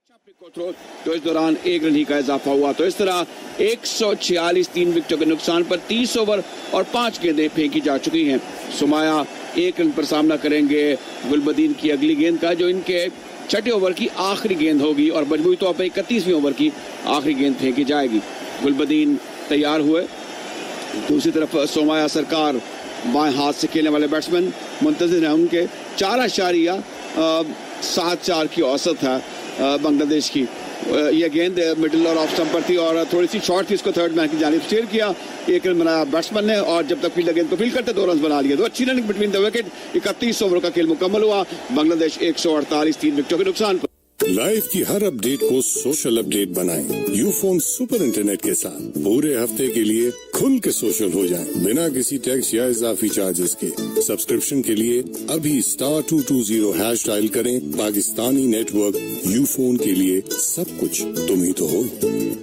तो इस दौरान 1 रन ही का इजाफा हुआ। तो इस तरह 146 3 विकेटों के नुकसान पर 30 ओवर और 5 गेंदें फेंकी जा चुकी हैं। सुमाया 1 रन पर सामना करेंगे गुलबदीन की अगली गेंद का, जो इनके छठे ओवर की आखिरी गेंद होगी और मजबूरी तौर पर 31वीं ओवर की आखिरी गेंद फेंकी जाएगी। गुलबदीन तैयार हुए। दूसरी तरफ सोमाया सरकार बाएं हाथ से खेलने वाले बैट्समैन मुंतजिर हैं। उनके 4.74 की औसत है बांग्लादेश की। यह गेंद मिडिल और ऑफ स्टंप पर थी और थोड़ी सी शॉर्ट थी, इसको थर्ड मैन की जानिब स्टीयर किया। 1 रन बनाया बैट्समैन ने और जब तक फील्डर गेंद को फील्ड करते 2 रन बना लिए। तो अच्छी running between the wicket. 31 over का खेल मुकम्मल हुआ। बांग्लादेश 148 3 विकेटों के नुकसान पर। लाइफ की हर अपडेट को सोशल अपडेट बनाएं। यूफोन सुपर इंटरनेट के साथ पूरे हफ्ते के लिए खुल के सोशल हो जाएं, बिना किसी टैक्स या इजाफी चार्जेस के। सब्सक्रिप्शन के लिए अभी *220# डायल करें। पाकिस्तानी नेटवर्क यूफोन के लिए सब कुछ तुम ही तो हो।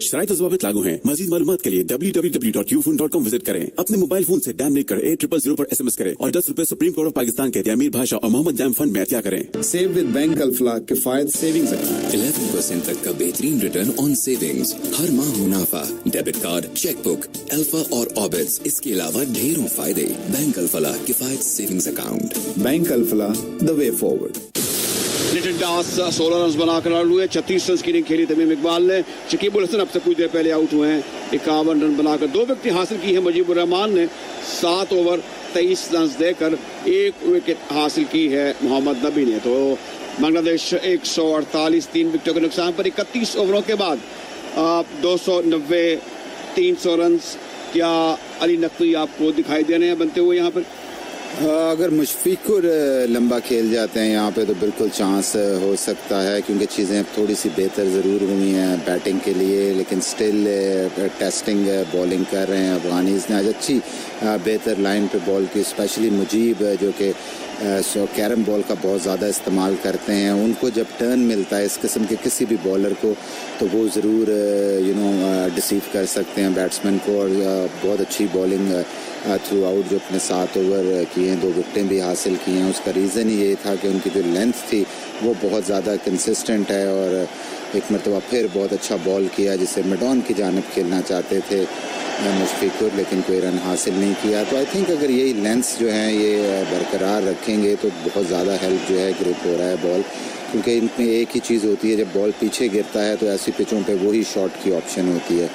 शराइत ज़वाबित लागू हैं। मज़ीद मालूमात के लिए www.ufone.com विजिट करें। अपने मोबाइल फोन से डैम लिख कर 8000 पर SMS करें और 10 रुपए सुप्रीम कोर्ट ऑफ पाकिस्तान के अमीर भाषा और मोहम्मद जैम फंड में अतिया करें। Save with bank Alfalah Kifayat savings 11% तक का बेहतरीन रिटर्न ऑन सेविंग्स, हर माह मुनाफा, डेबिट कार्ड, चेकबुक, अल्फा और ऑबिट्स। इसके अलावा ढेरों फायदे। Bank Alfalah Kifayat savings account. Bank Alfalah the way forward. Liton Das 16 run बनाकर आउट हुए। 36 रन की इनिंग खेली तमीम इकबाल ने। शकीबुल हसन अब से कुछ देर पहले आउट हुए हैं। 51 रन बनाकर 2 विकेट हासिल की है। मुजीबुर रहमान ने 7 ओवर 23 रन देकर 1 विकेट हासिल की है। मोहम्मद नबी ने। तो बांग्लादेश 148 3 विकेटों के नुकसान पर 31 ओवरों के बाद 290 300 रन। क्या अली नकवी आपको दिखाई दे रहे हैं बनते हुए यहाँ पर? अगर मुशफिकुर लंबा खेल जाते हैं यहाँ पे तो बिल्कुल चांस हो सकता है, क्योंकि चीज़ें थोड़ी सी बेहतर ज़रूर हुई हैं बैटिंग के लिए, लेकिन स्टिल टेस्टिंग बॉलिंग कर रहे हैं। अफगानीज़ ने आज अच्छी बेहतर लाइन पे बॉल की, स्पेशली मुजीब जो कि कैरम बॉल का बहुत ज़्यादा इस्तेमाल करते हैं। उनको जब टर्न मिलता है इस किस्म के किसी भी बॉलर को तो वो ज़रूर डिसीव कर सकते हैं बैट्समैन को। और बहुत अच्छी बॉलिंग थ्रू आउट जो अपने 7 ओवर किए हैं, 2 विकेटें भी हासिल की हैं। उसका रीज़न ही ये था कि उनकी जो लेंथ थी वो बहुत ज़्यादा कंसिस्टेंट है और एक मरतबा फिर बहुत अच्छा बॉल किया जिसे मिड ऑन की जानिब खेलना चाहते थे मुशफिकुर, लेकिन कोई रन हासिल नहीं किया। तो आई थिंक अगर यही लेंथ्स जो हैं ये बरकरार रखेंगे तो बहुत ज़्यादा हेल्प जो है ग्रिप हो रहा है बॉल, क्योंकि इनमें एक ही चीज़ होती है, जब बॉल पीछे गिरता है तो ऐसी पिचों पे वही शॉट की ऑप्शन होती है।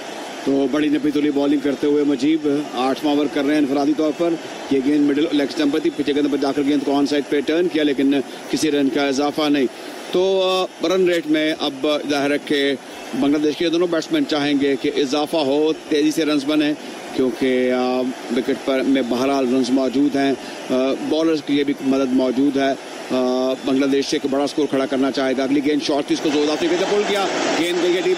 तो बड़ी नपीतुली बॉलिंग करते हुए मुजीब 8वां ओवर कर रहे हैं इनफरादी तौर पर। ये गेंद मिडिल लेग स्टंप पर थी, पिछे गेंद पर जाकर गेंद को ऑन साइड पे टर्न किया, लेकिन किसी रन का इजाफा नहीं। तो रन रेट में अब जाहिर है कि बांग्लादेश के दोनों बैट्समैन चाहेंगे कि इजाफा हो, तेज़ी से रन्स बने, क्योंकि विकेट पर में बहरहाल रन्स मौजूद हैं। बॉलर्स के लिए भी मदद मौजूद है। बांग्लादेश से एक बड़ा स्कोर खड़ा करना चाहेगा। अगली गेंद शॉर्ट थी, इसको जोरदार तरीके से पुल किया। गेंद गई है डीप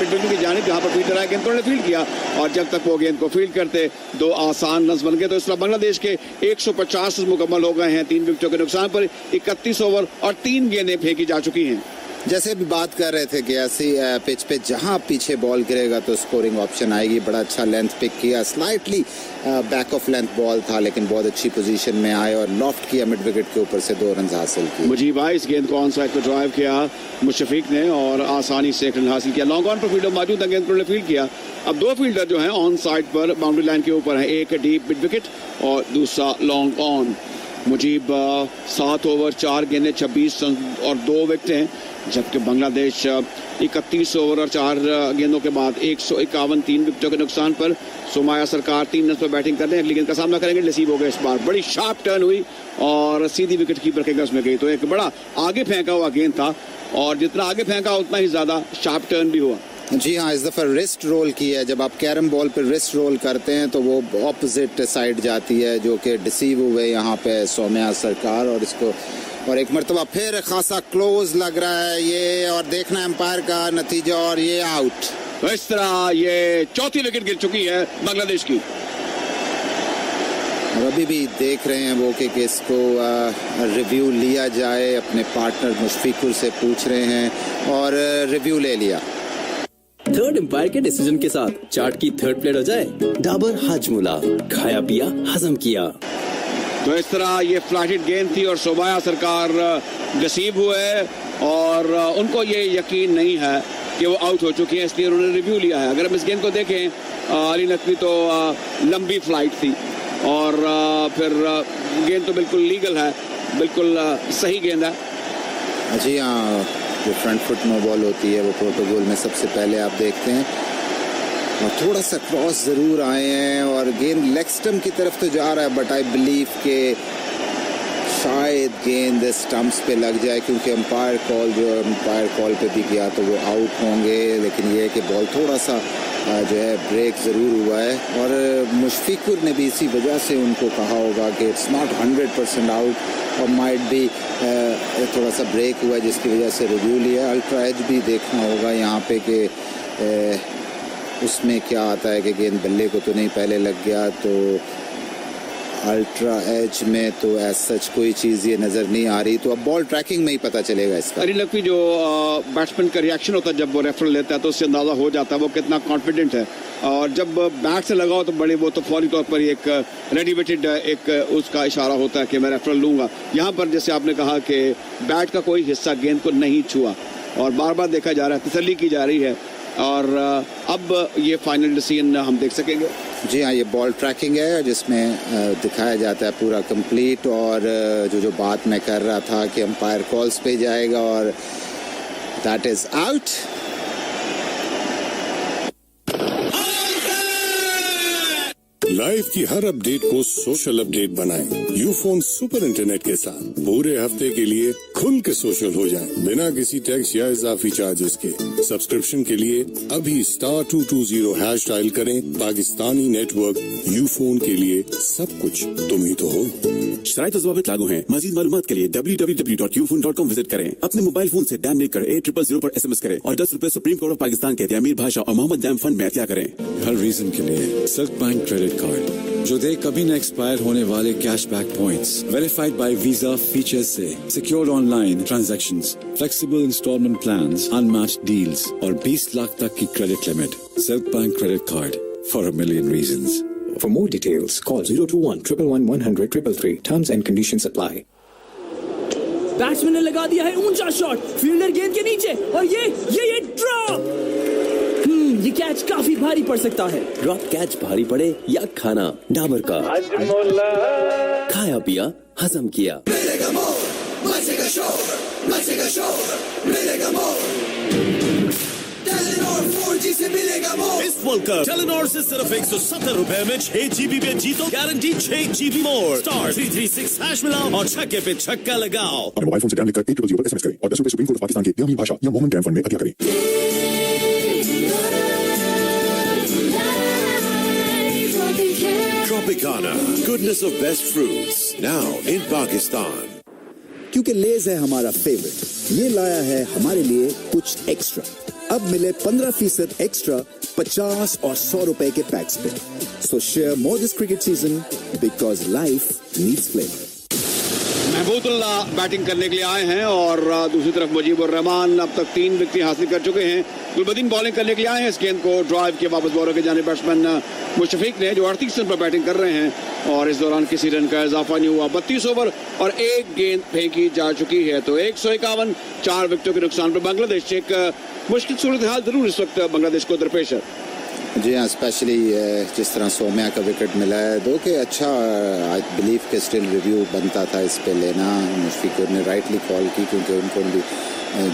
मिड की जानिब, जहाँ पर फील्डर आया, गेंद को फील्ड किया और जब तक वो गेंद को फील्ड करते 2 आसान रन बन गए। तो इस तरह बांग्लादेश के 150 रन मुकम्मल हो गए हैं 3 विकेटों के नुकसान पर। 31 ओवर और 3 गेंदें फेंकी जा चुकी हैं। जैसे अभी बात कर रहे थे कि ऐसी पिच पे जहां पीछे बॉल गिरेगा तो स्कोरिंग ऑप्शन आएगी। बड़ा अच्छा लेंथ पिक किया, slightly back of length ball था, लेकिन बहुत अच्छी पोजीशन में आए और लॉफ्ट किया मिड विकेट के ऊपर से 2 रन हासिल किए। मुजीब आई इस गेंद को ऑन साइड पर ड्राइव किया मुशफिक ने और आसानी से 1 रन हासिल किया। लॉन्ग ऑन पर फील्डर मौजूद है, गेंद को फील्ड किया। अब 2 फील्डर जो हैं ऑन साइड पर बाउंड्री लाइन के ऊपर है, एक डीप मिड विकेट और दूसरा लॉन्ग ऑन। मुजीब 7 ओवर 4 गेंदें 26 रन और 2 विकेटें, जबकि बांग्लादेश 31 ओवर और 4 गेंदों के बाद 151 3 विकेटों के नुकसान पर। सुमाया सरकार 3 रन पर बैटिंग कर रहे हैं। अगली गेंद का सामना करेंगे, रिसीव हो गए इस बार। बड़ी शार्प टर्न हुई और सीधी विकेट कीपर के गज में गई। तो एक बड़ा आगे फेंका हुआ गेंद था और जितना आगे फेंका उतना ही ज़्यादा शार्प टर्न भी हुआ। जी हाँ, इस दफ़ा रिस्ट रोल की है। जब आप कैरम बॉल पर रिस्ट रोल करते हैं तो वो ऑपोजिट साइड जाती है, जो कि डिसीव हुए यहाँ पे सोम्या सरकार। और इसको और एक मरतबा फिर खासा क्लोज लग रहा है ये, और देखना एम्पायर का नतीजा, और ये आउट। तो इस तरह ये 4थी विकेट गिर चुकी है बांग्लादेश की। और अभी भी देख रहे हैं वो कि इसको रिव्यू लिया जाए। अपने पार्टनर मुशफिकुर से पूछ रहे हैं और रिव्यू ले लिया। थर्ड एम्पायर के डिसीजन के साथ चार्ट की 3rd प्लेट हो जाए। डाबर हाजमोला, खाया पिया हजम किया। तो इस तरह ये फ्लैटेड गेंद थी और सोमाया सरकार नसीब हुए और उनको ये यकीन नहीं है कि वो आउट हो चुकी हैं, इसलिए उन्होंने रिव्यू लिया है। अगर हम इस गेंद को देखें, अली नकवी तो लंबी फ्लाइट थी और फिर गेंद तो बिल्कुल लीगल है, बिल्कुल सही गेंद है। जी हाँ, जो फ्रंट फुट नो बॉल होती है वो प्रोटोकॉल में सबसे पहले आप देखते हैं और थोड़ा सा क्रॉस ज़रूर आए हैं और गेंद लेग स्टंप की तरफ तो जा रहा है, बट आई बिलीव के शायद गेंद स्टंप्स पे लग जाए, क्योंकि अंपायर कॉल पे भी गया तो वो आउट होंगे। लेकिन ये है कि बॉल थोड़ा सा जो है ब्रेक ज़रूर हुआ है और मुशफिकुर ने भी इसी वजह से उनको कहा होगा कि इट्स नॉट 100% आउट और माइट भी थोड़ा सा ब्रेक हुआ है, जिसकी वजह से रिव्यू लिया। अल्ट्रा एज भी देखना होगा यहाँ पे कि उसमें क्या आता है कि गेंद बल्ले को तो नहीं पहले लग गया, तो अल्ट्रा एज में तो एज सच कोई चीज़ ये नज़र नहीं आ रही, तो अब बॉल ट्रैकिंग में ही पता चलेगा इसका। अली नकवी जो बैट्समैन का रिएक्शन होता है जब वो रेफरल लेता है तो उससे अंदाज़ा हो जाता है वो कितना कॉन्फिडेंट है, और जब बैट से लगाओ तो बड़े वो तो फौरी तौर पर एक रेडीमेटेड एक उसका इशारा होता है कि मैं रेफरल लूँगा। यहाँ पर जैसे आपने कहा कि बैट का कोई हिस्सा गेंद को नहीं छुआ और बार बार देखा जा रहा है, तसल्ली की जा रही है और अब ये फाइनल डिसीजन हम देख सकेंगे। जी हाँ, ये बॉल ट्रैकिंग है जिसमें दिखाया जाता है पूरा कंप्लीट, और जो बात मैं कर रहा था कि अंपायर कॉल्स पे जाएगा और दैट इज आउट। लाइफ की हर अपडेट को सोशल अपडेट बनाएं। यूफोन सुपर इंटरनेट के साथ पूरे हफ्ते के लिए खुल के सोशल हो जाएं, बिना किसी टैक्स या इजाफी चार्जेस के। सब्सक्रिप्शन के लिए अभी *220# डायल करें। पाकिस्तानी नेटवर्क यूफोन के लिए सब कुछ तुम ही तो हो। शराइत और ज़वाबित लागू हैं। मज़ीद मालूमात के लिए www.ufone.com विजिट करें। अपने मोबाइल फोन से डैम लिख कर 8000 पर SMS करें और ₹10 सुप्रीम कोर्ट ऑफ पाकिस्तान के अमीर भाषा और मोहम्मद जाम फंड में अतिया करें। हर रीजन के लिए सिल्क बैंक क्रेडिट कार्ड जो दे कभी न एक्सपायर होने वाले cashback points, verified by Visa features से secured online transactions, flexible instalment plans, unmatched deals और 20 लाख तक की credit limit. Silk Bank credit card for a million reasons. For more details, call 021 111 100 333. Terms and conditions apply. Batsman ने लगा दिया है ऊंचा shot, fielder गेंद के नीचे और ये ड्रॉप। ये कैच काफी भारी पड़ सकता है। ड्रॉप कैच भारी पड़े या खाना डाबर का खाया पिया हजम किया। मिलेगा मोर, मचेगा शोर, मचेगा शोर, मिलेगा मोर। टेलीनॉर 4G से मिलेगा मोर। इस वर्ल्ड कप टेलीनॉर से सिर्फ ₹170 में 6 GB पे जीतो, गारंटी 6 GB मोर। *336# मिलाओ और छक्के पे छक्का लगाओ। अपने मोबाइल फोन से डैम लिख कर 8000 पर SMS करें और ₹10 सुप्रीम कोर्ट ऑफ पाकिस्तान के अमीर भाषा या मोहम्मद जाम फंड में अतिया करें। Tropicana, goodness of best fruits, now in Pakistan. क्योंकि लेज है हमारा फेवरेट, ये लाया है हमारे लिए कुछ एक्स्ट्रा। अब मिले 15% एक्स्ट्रा 50 और ₹100 के पैक्स पे। So share more this cricket season because life needs flavor. Mahmudullah batting करने के लिए आए हैं और दूसरी तरफ मुजीबुर रहमान अब तक 3 विकेट हासिल कर चुके हैं। गुलबदीन बॉलिंग करने के लिए आए हैं। इस गेंद को ड्राइव के वापस बॉलर के जाने बैट्समैन मुशफिक ने जो 38 रन पर बैटिंग कर रहे हैं और इस दौरान किसी रन का इजाफा नहीं हुआ। 32 ओवर और 1 गेंद फेंकी जा चुकी है, तो 151 4 विकेटों के नुकसान पर बांग्लादेश एक मुश्किल सूरत हाल जरूर इस वक्त बांग्लादेश को दरपेश है। जी हाँ, स्पेशली जिस तरह सोम्या का विकेट मिला है, दो के अच्छा आई बिलीव के स्टिल रिव्यू बनता था इस पे लेना। मुशफिकुर ने राइटली कॉल की क्योंकि उनको भी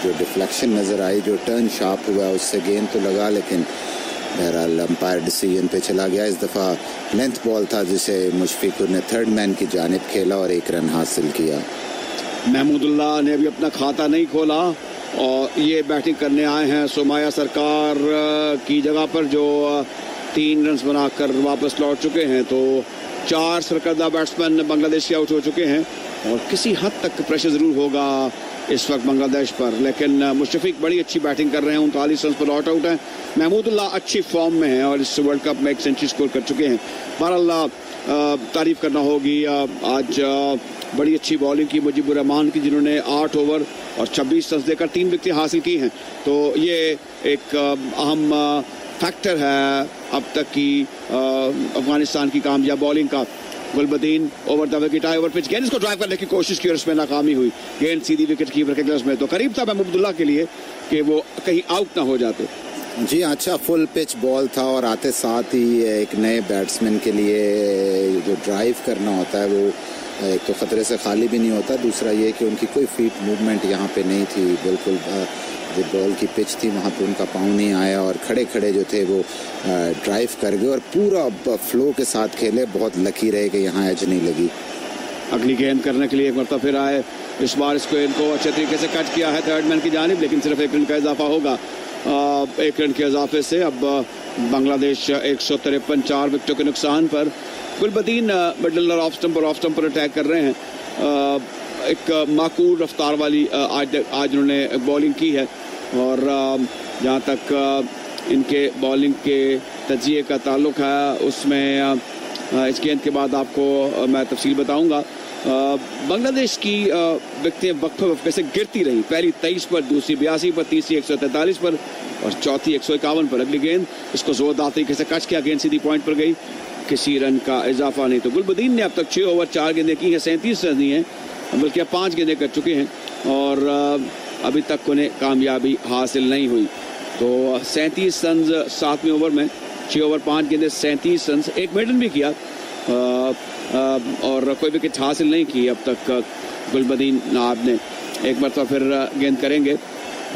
जो डिफ्लेक्शन नज़र आई, जो टर्न शार्प हुआ उससे गेंद तो लगा, लेकिन बहरहाल अंपायर डिसीजन पे चला गया। इस दफ़ा लेंथ बॉल था जिसे मुशफिकुर ने थर्ड मैन की जानिब खेला और 1 रन हासिल किया। महमूदुल्लाह ने अभी अपना खाता नहीं खोला और ये बैटिंग करने आए हैं सोमाया सरकार की जगह पर जो 3 रन बनाकर वापस लौट चुके हैं। तो 4 सरकर्दा बैट्समैन बांग्लादेश के आउट हो चुके हैं और किसी हद तक प्रेशर ज़रूर होगा इस वक्त बांग्लादेश पर, लेकिन मुशफिक बड़ी अच्छी बैटिंग कर रहे हैं। 39 रन पर ऑट आउट हैं। महमूदुल्लाह अच्छी फॉर्म में हैं और इस वर्ल्ड कप में 1 सेंचुरी स्कोर कर चुके हैं। बहरहाल तारीफ करना होगी आज बड़ी अच्छी बॉलिंग की मुजीबुर रहमान की, जिन्होंने 8 ओवर और 26 रन देकर 3 विकेटें हासिल की हैं। तो ये एक अहम फैक्टर है अब तक की अफगानिस्तान की कामयाब बॉलिंग का। गुलबदीन ओवर द विकेट आए ओवर पिच गेंद इसको ड्राइव करने की कोशिश की और इसमें नाकामी हुई। गेंद सीधी विकेट कीपर के ग्लव्स में, तो करीब था महमूद अब्दुल्ला के लिए कि वो कहीं आउट ना हो जाते। जी अच्छा फुल पिच बॉल था और आते साथ ही एक नए बैट्समैन के लिए जो ड्राइव करना होता है वो एक तो ख़तरे से खाली भी नहीं होता, दूसरा ये कि उनकी कोई फीट मूवमेंट यहाँ पे नहीं थी, बिल्कुल जो बॉल की पिच थी वहाँ पे उनका पाँव नहीं आया और खड़े खड़े जो थे वो ड्राइव कर गए और पूरा फ्लो के साथ खेले। बहुत लकी रहे कि यहाँ एज नहीं लगी। अगली गेंद करने के लिए एक मरतबा फिर आए, इस बार इसको इनको अच्छे तरीके से कट किया है थर्ड मैन की जानिब, लेकिन सिर्फ 1 रन का इजाफा होगा। 1 रन के इजाफे से अब बांग्लादेश 153 4 विकेटों के नुकसान पर। गुलबदीन मिडल ऑफ स्टंप पर अटैक कर रहे हैं। एक माकूल रफ्तार वाली आज उन्होंने बॉलिंग की है और जहाँ तक इनके बॉलिंग के तजिए का ताल्लुक है उसमें इस गेंद के बाद आपको मैं तफसील बताऊंगा। बांग्लादेश की विकेटें वक्फे से गिरती रही, पहली 23 पर, दूसरी 82 पर, तीसरी 143 पर और चौथी 151 पर। अगली गेंद इसको जोरदार तरीके से कच किया, गेंद सीधी पॉइंट पर गई, किसी रन का इजाफा नहीं। तो गुलबदीन ने अब तक 6 ओवर 4 गेंदें की हैं, 37 रन दिए हैं, बल्कि अब 5 गेंदें कर चुके हैं और अभी तक उन्हें कामयाबी हासिल नहीं हुई। तो 37 रन 7वें ओवर में, 6 ओवर 5 गेंदें, 37 रन, एक मेडन भी किया और कोई विकेट हासिल नहीं की अब तक गुलबदीन नाब ने। एक मरतबा फिर गेंद करेंगे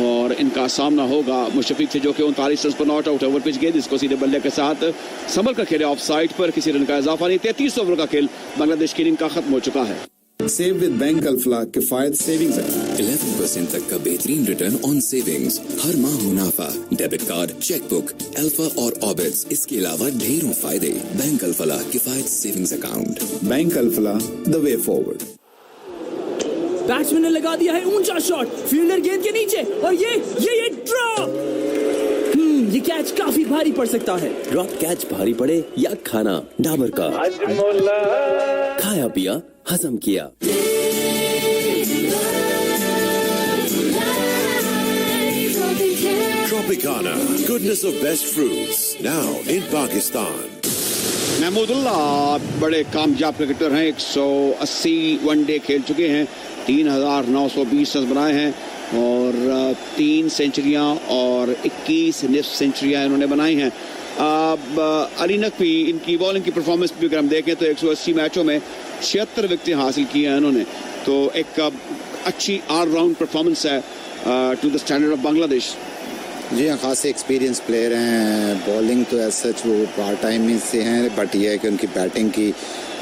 और इनका सामना होगा मुशफिक से, जो कि 39 रन पर नॉट आउट। ओवर पिच गेंद इसको सीधे बल्ले के साथ संभल कर खेले ऑफ साइड पर, किसी रन का इजाफा नहीं। 33 ओवर का खेल बांग्लादेश की इनिंग का खत्म हो चुका है। Save with bank Alfalah Kifayat savings 11% तक का बेहतरीन रिटर्न ऑन सेविंग्स, हर माह मुनाफा, डेबिट कार्ड, चेकबुक, अल्फा और ऑबिट्स, इसके अलावा ढेरों फायदे। Bank Alfalah Kifayat savings account. Bank Alfalah the way forward. Batsman ने लगा दिया है ऊंचा शॉट, फील्डर गेंद के नीचे और ये ड्रॉप। ये कैच काफी भारी पड़ सकता है। ड्रॉप कैच भारी पड़े या खाना डाबर का खाया पिया हजम किया। Tropicana, goodness of best fruits, now in Pakistan. Mahmudullah बड़े कामयाब क्रिकेटर हैं, 180 वनडे खेल चुके हैं, 3920 रन बनाए हैं और 3 सेंचुरियां और 21 निफ्ट सेंचुरियां इन्होंने बनाई हैं। अब अली नकवी, इनकी बॉलिंग की परफॉर्मेंस भी अगर हम देखें तो 180 मैचों में 76 विकेटें हासिल की हैं इन्होंने, तो एक अच्छी ऑलराउंड परफॉर्मेंस है to the standard of Bangladesh. जी हाँ, खासे एक्सपीरियंस प्लेयर हैं। बॉलिंग तो एज सच वो पार्ट टाइम में से हैं, बट यह है कि उनकी बैटिंग की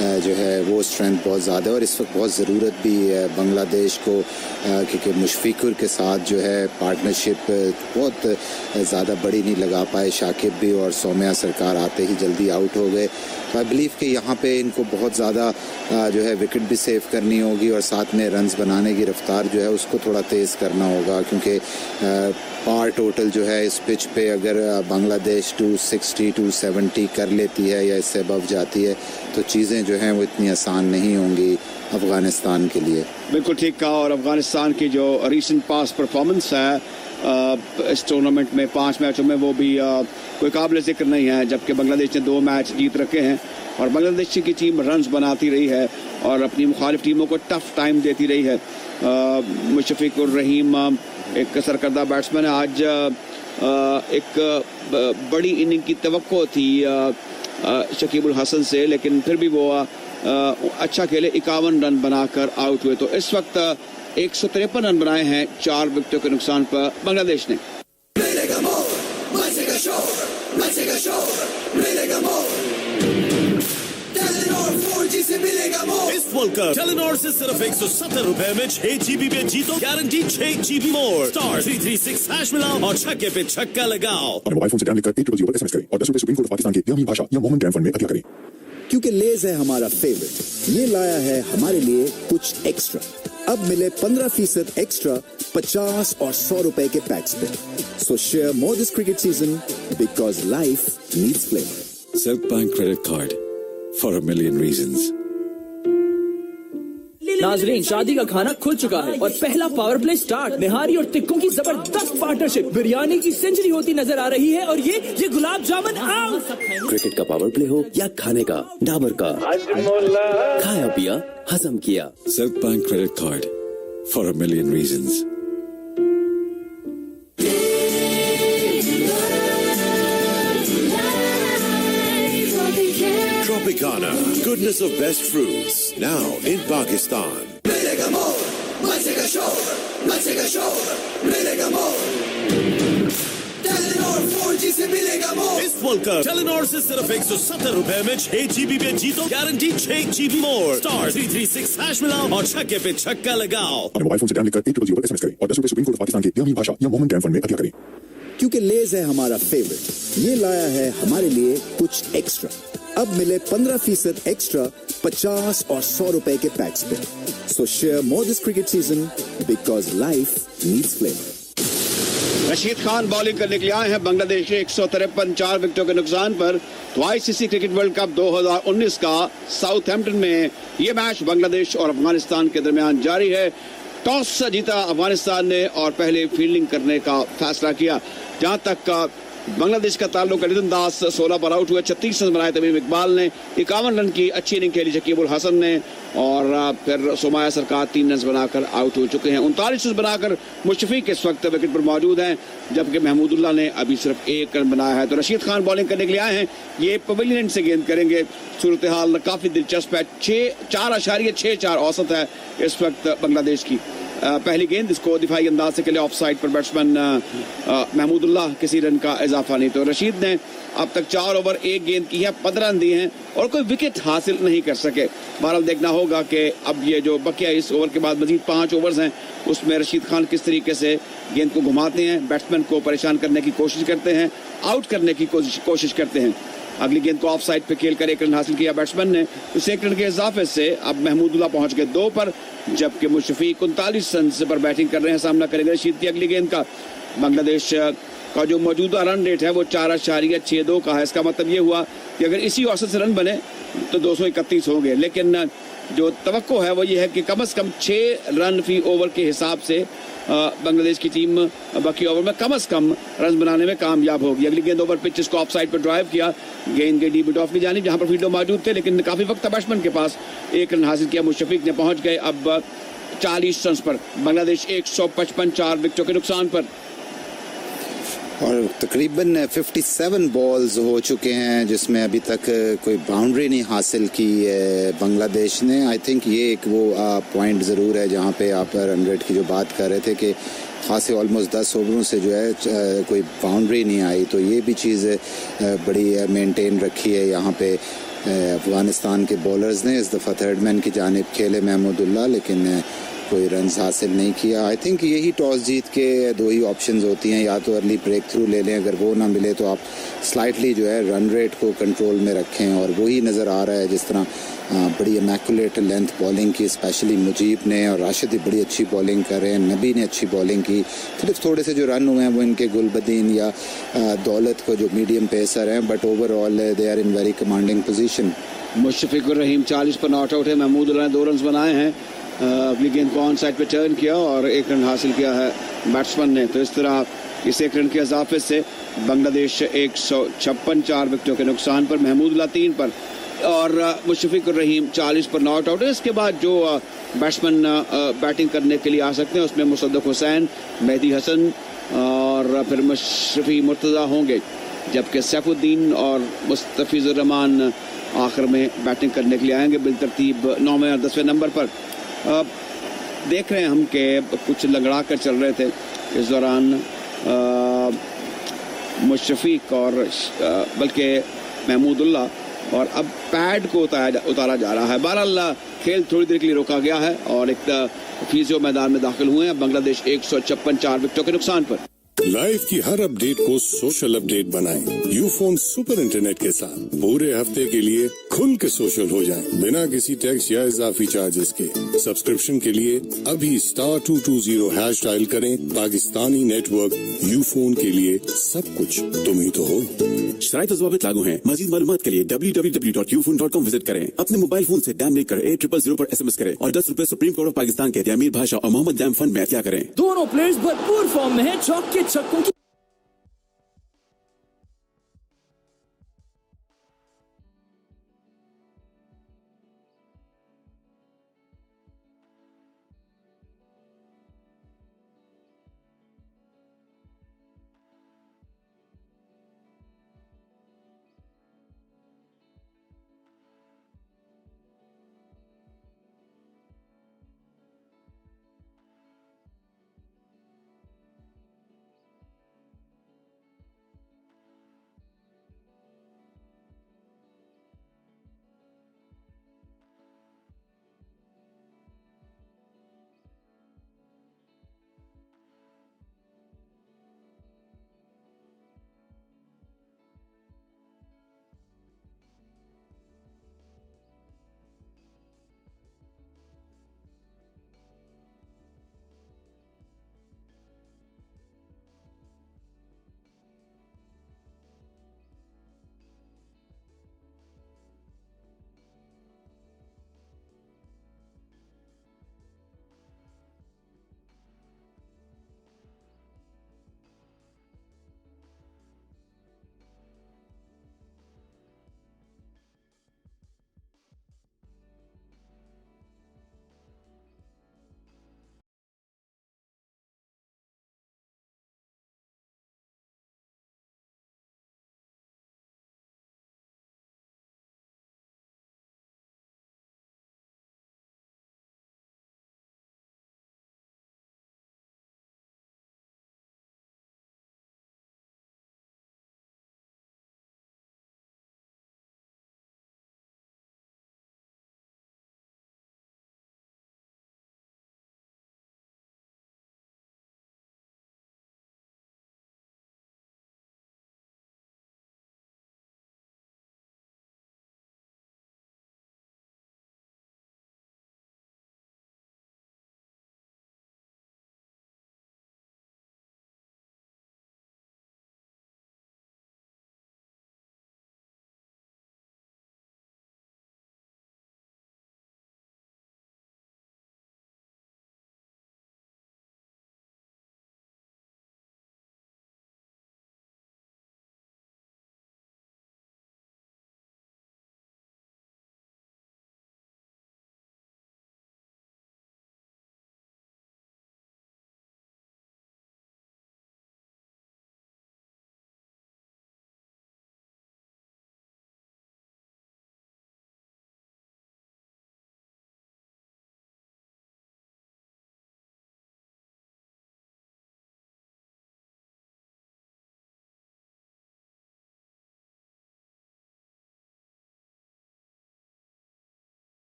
जो है वो स्ट्रेंथ बहुत ज़्यादा है और इस वक्त बहुत ज़रूरत भी है बांग्लादेश को, क्योंकि मुशफिकुर के साथ जो है पार्टनरशिप बहुत ज़्यादा बड़ी नहीं लगा पाए। शाकिब भी और सौम्या सरकार आते ही जल्दी आउट हो गए। तो आई बिलीव कि यहाँ पे इनको बहुत ज़्यादा जो है विकेट भी सेव करनी होगी और साथ में रन्स बनाने की रफ्तार जो है उसको थोड़ा तेज़ करना होगा, क्योंकि पार टोटल जो है इस पिच पे अगर बांग्लादेश 260 270 कर लेती है या इससे अबव जाती है तो चीज़ें जो हैं वो इतनी आसान नहीं होंगी अफगानिस्तान के लिए। बिल्कुल ठीक कहा। और अफगानिस्तान की जो रीसेंट पास परफॉर्मेंस है इस टूर्नामेंट में 5 मैचों में वो भी कोई काबिल जिक्र नहीं है, जबकि बांग्लादेश ने 2 मैच जीत रखे हैं और बांग्लादेश की टीम रन्स बनाती रही है और अपनी मुखालिफ टीमों को टफ टाइम देती रही है। मुशफिकुर रहीम एक सरकर्दा बैट्समैन है। आज एक बड़ी इनिंग की तवक्को थी शकीबुल हसन से, लेकिन फिर भी वो अच्छा खेले, 51 रन बनाकर आउट हुए। तो इस वक्त 153 रन बनाए हैं 4 विकेटों के नुकसान पर बांग्लादेश ने। इस वर्ल्ड कप टेलीनॉर से सिर्फ 170 रुपए में 6 GB पे जीतो, गारंटी 6 GB मोर। स्टार 336 मिलाओ और छक्के पे छक्का लगाओ। और मोबाइल फोन से डायल लिखकर 800 पर SMS करें और 10 रुपए सुप्रीम कोर्ट ऑफ पाकिस्तान के इमामी भाषा या मोहम्मद ग्रैंड फंड में अदा करें। क्योंकि लेज है हमारा फेवरेट, ये लाया है हमारे लिए कुछ एक्स्ट्रा। अब मिले 15% एक्स्ट्रा 50 और 100 रुपए के पैक्स पे। सो share more this cricket season because life needs flavour. Silk Bank credit card for a million reasons. नाजरीन, शादी का खाना खुल चुका है और पहला पावर प्ले स्टार्ट। निहारी और टिक्कों की जबरदस्त पार्टनरशिप, बिरयानी की सेंचुरी होती नजर आ रही है और ये गुलाब जामुन आउट। क्रिकेट का पावर प्ले हो या खाने का, डाबर का खाया पिया हजम किया। Silk Bank credit card for a million reasons. Tropicana, goodness of best fruits, now in Pakistan. मिलेगा मोर, मचेगा शोर, मचेगा शोर, मिलेगा मोर। टेलीनॉर 4G से मिलेगा मोर। इस वर्ल्ड कप टेलीनॉर से सिर्फ 170 रुपए में 6 GB पे जीतो, गारंटी 6 GB मोर। स्टार 336 मिलाओ और छक्के पे छक्का लगाओ। अपने मोबाइल फोन से डायल लिखकर 800 पर SMS करें और 10 रुपए सुप्रीम कोर्ट ऑफ पाकिस्तान की भाषा या मोहम्मद जैम फंड में अदा करें। क्योंकि लेज है हमारा फेवरेट, ये लाया है हमारे लिए कुछ एक्स्ट्रा। अब मिले 15% एक्स्ट्रा 50 और 100 रुपए के पैक्स पे। सो share more this cricket season because life needs flavour. Rashid Khan bowling करने के लिए आए हैं बांग्लादेश के 153 4 विकेटों के नुकसान पर। तो आईसीसी क्रिकेट वर्ल्ड कप 2019 का साउथहैम्पटन में ये मैच बांग्लादेश और अफगानिस्तान के दरमियान जारी है। टॉस जीता अफगानिस्तान ने और पहले फील्डिंग करने का फैसला किया। जहां तक बांग्लादेश का ताल्लुक, लिटन दास 16 पर आउट हुए, 36 रन बनाए तमीम इकबाल ने, 51 रन की अच्छी इनिंग खेली शकीबुल हसन ने और फिर सुमाया सरकार 3 रन बनाकर आउट हो चुके हैं। 39 रन बनाकर मुशफिक इस वक्त विकेट पर मौजूद हैं, जबकि महमूदुल्लाह ने अभी सिर्फ 1 रन बनाया है। तो रशीद खान बॉलिंग करने के लिए आए हैं, ये पवेलियन से गेंद करेंगे। सूरत हाल काफी दिलचस्प है, 4.64 औसत है इस वक्त बांग्लादेश की। पहली गेंद, इसको दिफाई अंदाज से खेले ऑफ साइड पर बैट्समैन महमूदुल्लाह, किसी रन का इजाफा नहीं। तो रशीद ने अब तक 4 ओवर 1 गेंद की है, 15 रन दिए हैं और कोई विकेट हासिल नहीं कर सके। बहरहाल देखना होगा कि अब ये जो बकिया इस ओवर के बाद मजीद 5 ओवर्स हैं, उसमें रशीद खान किस तरीके से गेंद को घुमाते हैं, बैट्समैन को परेशान करने की कोशिश करते हैं, आउट करने की कोशिश करते हैं। अगली गेंद को ऑफ साइड पे खेल कर 1 रन हासिल किया बैट्समैन ने। उस 1 रन के इजाफे से अब महमूदुल्लाह पहुंच गए 2 पर, जबकि मुशफिक 39 रन पर बैटिंग कर रहे हैं। सामना करेंगे रशीद की अगली गेंद का। बांग्लादेश का जो मौजूदा रन रेट है वो 4.62 का है। इसका मतलब ये हुआ कि अगर इसी औसत से रन बने तो 231 होंगे, लेकिन जो तवक्को है वो ये है कि कम से कम 6 रन फी ओवर के हिसाब से बांग्लादेश की टीम बाकी ओवर में कम से कम रन बनाने में कामयाब होगी। अगली गेंद ओवर पिच, इसको ऑफ साइड पर ड्राइव किया, गेंद गई डीप ऑफ की जानिब, जहां पर फील्डर मौजूद थे, लेकिन काफी वक्त था बैट्समैन के पास। 1 रन हासिल किया, मुशफिक ने पहुंच गए अब 40 रन पर। बांग्लादेश 155 4 विकेटों के नुकसान पर और तकरीबन 57 बॉल्स हो चुके हैं, जिसमें अभी तक कोई बाउंड्री नहीं हासिल की बांग्लादेश ने। आई थिंक ये एक वो पॉइंट ज़रूर है जहाँ पे आप रन रेट की जो बात कर रहे थे कि खासे ऑलमोस्ट 10 ओवरों से जो है कोई बाउंड्री नहीं आई, तो ये भी चीज़ बड़ी मेंटेन रखी है यहाँ पे अफगानिस्तान के बॉलर्स ने। इस दफ़ा थर्ड मैन की जानिब खेले महमूदुल्लाह, लेकिन कोई रन हासिल नहीं किया। आई थिंक यही टॉस जीत के 2 ही ऑप्शंस होती हैं, या तो अर्ली ब्रेक थ्रू ले लें, अगर वो ना मिले तो आप स्लाइटली जो है रन रेट को कंट्रोल में रखें, और वही नज़र आ रहा है। जिस तरह बड़ी इमैकुलेट लेंथ बॉलिंग की स्पेशली मुजीब ने, और राशिद भी बड़ी अच्छी बॉलिंग कर रहे हैं, नबी ने अच्छी बॉलिंग की। सिर्फ थोड़े से जो रन हुए हैं वो इनके गुलबदीन या दौलत को जो मीडियम पेसर हैं, but overall they are in very commanding position. Mushfiqur Rahim 40 पर नॉट आउट है, महमूदुल्लाह ने 2 रन बनाए हैं। अगली गेंद को ऑन साइड पे टर्न किया और 1 रन हासिल किया है बैट्समैन ने। तो इस तरह इस 1 रन के इजाफे से बांग्लादेश 156 4 विकेटों के नुकसान पर, महमूदुल्लाह 3 पर और मुशफिकुर रहीम 40 पर नॉट आउट है। इसके बाद जो बैट्समैन बैटिंग करने के लिए आ सकते हैं उसमें मुसद्दक हुसैन, मेहदी हसन और फिर मशरफी मुर्तज़ा होंगे, जबकि सैफुद्दीन और मुस्तफिजुर रहमान आखिर में बैटिंग करने के लिए आएंगे बिलतरतीब 9वें और 10वें नंबर पर। देख रहे हैं हम कि कुछ लंगड़ा कर चल रहे थे इस दौरान मुशफिक और बल्कि महमूदुल्लाह, और अब पैड को उतारा जा रहा है। बहरहाल खेल थोड़ी देर के लिए रोका गया है और एक फिजियो मैदान में दाखिल हुए हैं। बांग्लादेश 156 4 विकेटों के नुकसान पर। लाइफ की हर अपडेट को सोशल अपडेट बनाएं। यूफोन सुपर इंटरनेट के साथ पूरे हफ्ते के लिए खुल के सोशल हो जाएं, बिना किसी टैक्स या इजाफी चार्जेस के। सब्सक्रिप्शन के लिए अभी *220# डायल करें। पाकिस्तानी नेटवर्क यूफोन के लिए सब कुछ तुम ही तो हो। शराइत और ज़वाबित लागू हैं। मजीद मालूमात के लिए www.ufone.com विजिट करें। अपने मोबाइल फोन से डैम लिख कर 8000 पर SMS करें और ₹10 सुप्रीम कोर्ट ऑफ पाकिस्तान के अमीर भाषा और मोहम्मद जैम फंड में अतिया करें। दोनों प्लेयर्स भरपूर फॉर्म में हैं। चौक के छक्कों की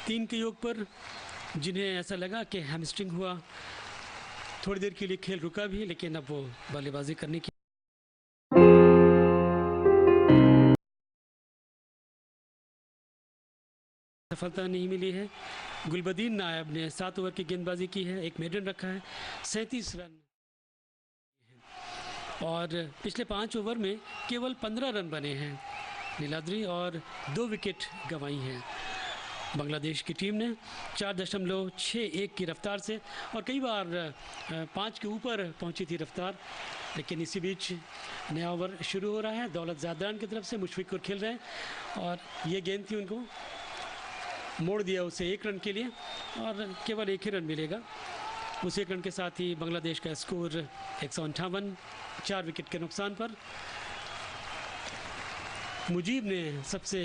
तीन के योग पर जिन्हें ऐसा लगा कि हैमस्ट्रिंग हुआ, थोड़ी देर के लिए खेल रुका भी, लेकिन अब वो बल्लेबाजी करने की सफलता नहीं मिली है। गुलबदीन नायब ने 7 ओवर की गेंदबाजी की है, एक मेडन रखा है, 37 रन और पिछले 5 ओवर में केवल 15 रन बने हैं नीलाद्री और 2 विकेट गंवाई हैं बांग्लादेश की टीम ने 4.61 की रफ्तार से, और कई बार 5 के ऊपर पहुंची थी रफ्तार। लेकिन इसी बीच नया ओवर शुरू हो रहा है। दौलत ज़ादरान की तरफ से मुशफिकुर खेल रहे हैं और ये गेंद थी, उनको मोड़ दिया उसे 1 रन के लिए और केवल 1 ही रन मिलेगा। उस 1 रन के साथ ही बांग्लादेश का स्कोर 158, 4 विकेट के नुकसान पर। मुजीब ने सबसे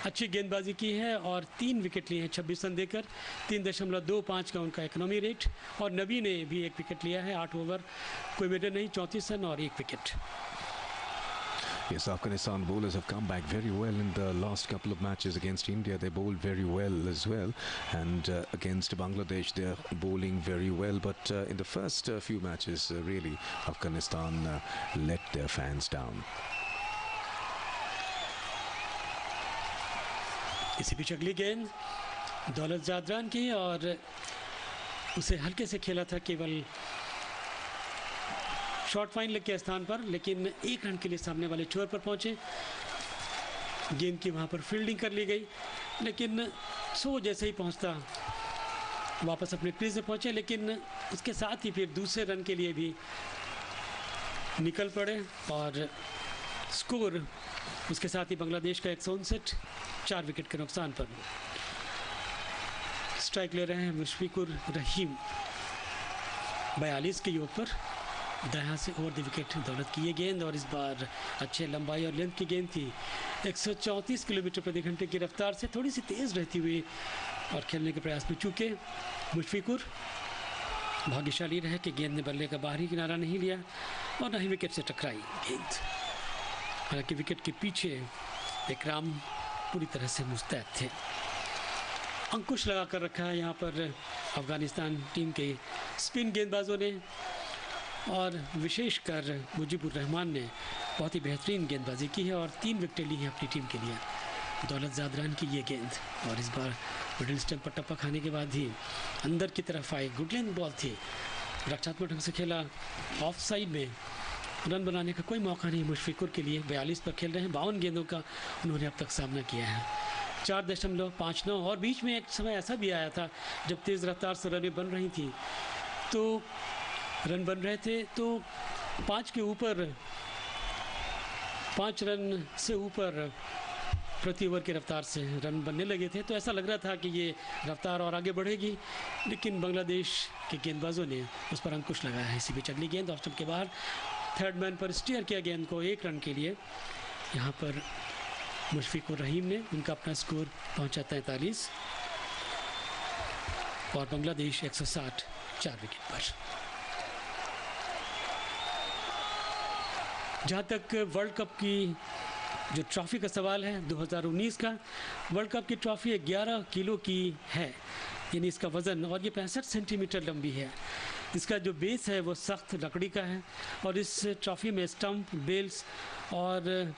अच्छी गेंदबाजी की है और 3 विकेट लिए हैं 26 रन देकर। 3.25 का उनका इकोनॉमी रेट। और नबी ने भी 1 विकेट लिया है, 8 ओवर, कोई विकेट नहीं, 34 रन और 1 wicket. Yes, Afghanistan bowlers have come back very well in the last couple of matches against India. They bowled very well as well, and against Bangladesh they're bowling very well. But in the first few matches, really, Afghanistan let their fans down. इसी बीच अगली गेंद दौलत जादरान की और उसे हल्के से खेला था, केवल शॉर्ट फाइन लेग के स्थान पर, लेकिन 1 रन के लिए सामने वाले छोर पर पहुंचे। गेंद की वहां पर फील्डिंग कर ली गई, लेकिन सो जैसे ही पहुंचता वापस अपने क्रीज में पहुंचे, लेकिन उसके साथ ही फिर दूसरे रन के लिए भी निकल पड़े और स्कोर उसके साथ ही बांग्लादेश का 159, 4 विकेट के नुकसान पर। स्ट्राइक ले रहे हैं मुशफिकुर रहीम 42 के योग पर, दायां से ओवर द विकेट दौलत की ये गेंद, और इस बार अच्छे लंबाई और लेंथ की गेंद थी। 134 किलोमीटर प्रति घंटे की रफ्तार से थोड़ी सी तेज़ रहती हुई और खेलने के प्रयास में चूके मुशफिकुर भाग्यशाली रहे कि गेंद ने बल्ले का बाहरी किनारा नहीं लिया और न ही विकेट से टकराई गेंद। हालांकि विकेट के पीछे इकराम पूरी तरह से मुस्तैद थे। अंकुश लगा कर रखा है यहाँ पर अफगानिस्तान टीम के स्पिन गेंदबाजों ने, और विशेषकर मुजीबुर रहमान ने बहुत ही बेहतरीन गेंदबाजी की है और 3 विकेटें ली हैं अपनी टीम के लिए। दौलत जादरान की ये गेंद, और इस बार मिडिल स्टंप पर टप्पा खाने के बाद ही अंदर की तरफ आई, गुड लेंथ बॉल थी, रक्षात्मक ढंग से खेला, ऑफ साइड में, रन बनाने का कोई मौका नहीं मुशफिकुर के लिए। 42 पर खेल रहे हैं, 52 गेंदों का उन्होंने अब तक सामना किया है, 4.59। और बीच में एक समय ऐसा भी आया था जब तेज़ रफ्तार से रनें बन रही थी, तो रन बन रहे थे तो 5 के ऊपर, 5 रन से ऊपर प्रति ओवर की रफ्तार से रन बनने लगे थे, तो ऐसा लग रहा था कि ये रफ्तार और आगे बढ़ेगी, लेकिन बांग्लादेश के गेंदबाजों ने उस पर अंकुश लगाया है। इसी बीच अगली गेंद ऑफ स्टंप के बाहर, थर्ड मैन पर स्टीयर किया गेंद को 1 रन के लिए। यहाँ पर मुशफिकुर रहीम ने उनका अपना स्कोर पहुँचा 43 और बांग्लादेश 160, 4 विकेट पर। जहाँ तक वर्ल्ड कप की जो ट्रॉफ़ी का सवाल है, 2019 का वर्ल्ड कप की ट्रॉफ़ी 11 किलो की है, यानी इसका वज़न, और ये 65 सेंटीमीटर लंबी है। इसका जो बेस है वो सख्त लकड़ी का है और इस ट्रॉफ़ी में स्टंप, बेल्स और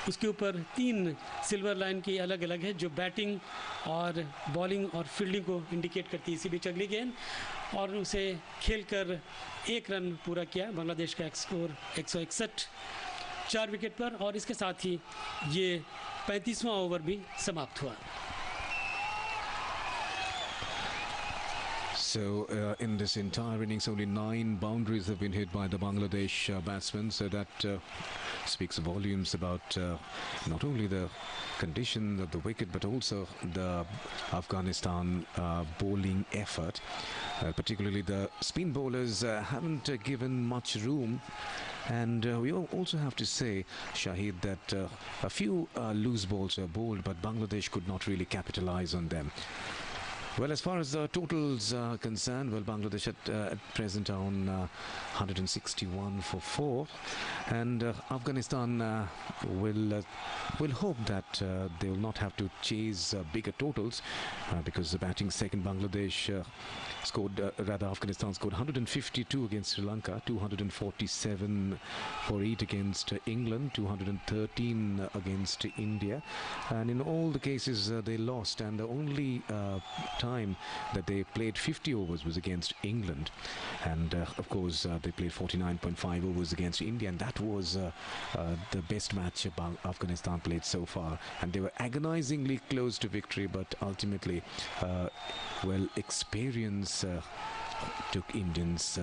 उसके ऊपर 3 सिल्वर लाइन की अलग अलग है जो बैटिंग और बॉलिंग और फील्डिंग को इंडिकेट करती है। इसी बीच अगली गेंद, और उसे खेलकर 1 रन पूरा किया बांग्लादेश का स्कोर 161, 4 विकेट पर, और इसके साथ ही ये 35वां ओवर भी समाप्त हुआ। So in this entire innings, only 9 boundaries have been hit by the Bangladesh batsmen. So that speaks volumes about not only the condition of the wicket, but also the Afghanistan bowling effort. Particularly the spin bowlers haven't given much room. And we also have to say, Shahid, that a few loose balls were bowled, but Bangladesh could not really capitalize on them. Well, as far as the totals are concerned, well, Bangladesh at present are on 161 for 4, and Afghanistan will hope that they will not have to chase bigger totals because the batting second Bangladesh scored, rather Afghanistan scored 152 against Sri Lanka, 247 for 8 against England, 213 against India, and in all the cases they lost, and the only time that they played 50 overs was against England, and of course they played 49.5 overs against India, and that was the best match Afghanistan played so far, and they were agonizingly close to victory, but ultimately well, experience took Indians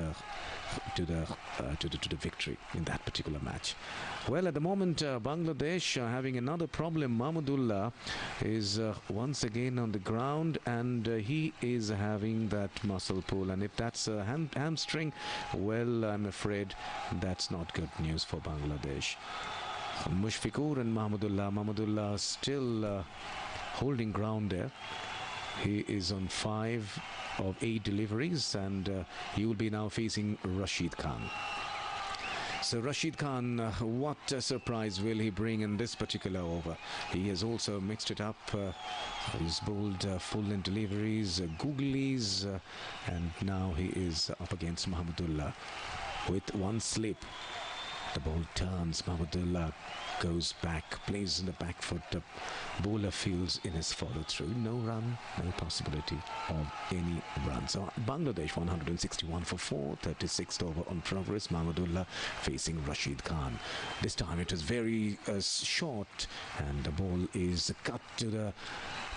to the victory in that particular match. Well, at the moment Bangladesh having another problem. Mahmudullah is once again on the ground, and he is having that muscle pull, and if that's a hamstring, well, I'm afraid that's not good news for Bangladesh. Mushfiqur and Mahmudullah. Mahmudullah still holding ground there. He is on 5 of 8 deliveries, and he will be now facing Rashid Khan. So Rashid Khan, what a surprise will he bring in this particular over? He has also mixed it up. He's bowled full-length deliveries, googlies, and now he is up against Mahmudullah with one slip. The ball turns, Mahmudullah goes back, plays in the back foot. The bowler fields in his follow-through. No run, no possibility of any run. So Bangladesh 161 for 4, 36th over on progress. Mahmudullah facing Rashid Khan. This time it is very short, and the ball is cut to the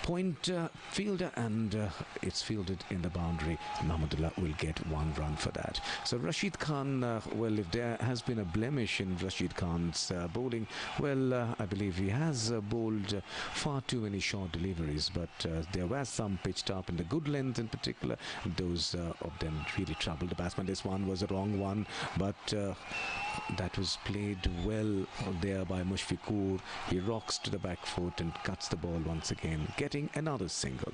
point fielder, and it's fielded in the boundary. Mahmudullah will get 1 run for that. So Rashid Khan, well, if there has been a blemish in Rashid Khan's bowling, well, I believe he has bowled far too many short deliveries, but there was some pitched up in the good length in particular. Those of them really troubled the batsman. This one was a wrong one, but that was played well there by Mushfiqur. He rocks to the back foot and cuts the ball once again, getting another single.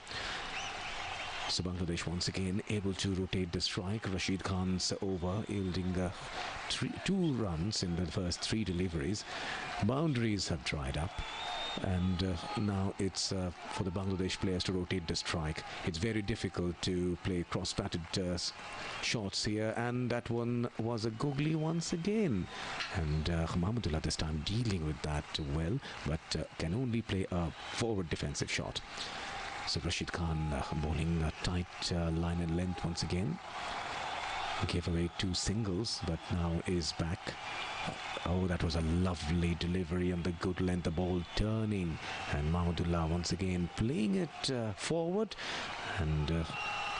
So Bangladesh once again able to rotate the strike. Rashid Khan's over, yielding 2 runs in the first 3 deliveries. Boundaries have dried up, and now it's for the Bangladesh players to rotate the strike. It's very difficult to play cross-batted shots here, and that one was a googly once again, and Mahmudullah this time dealing with that well, but can only play a forward defensive shot. So Rashid Khan bowling a tight line and length once again. He gave away 2 singles, but now is back. Oh, that was a lovely delivery on the good length, the ball turning, and Mahmudullah once again playing it forward and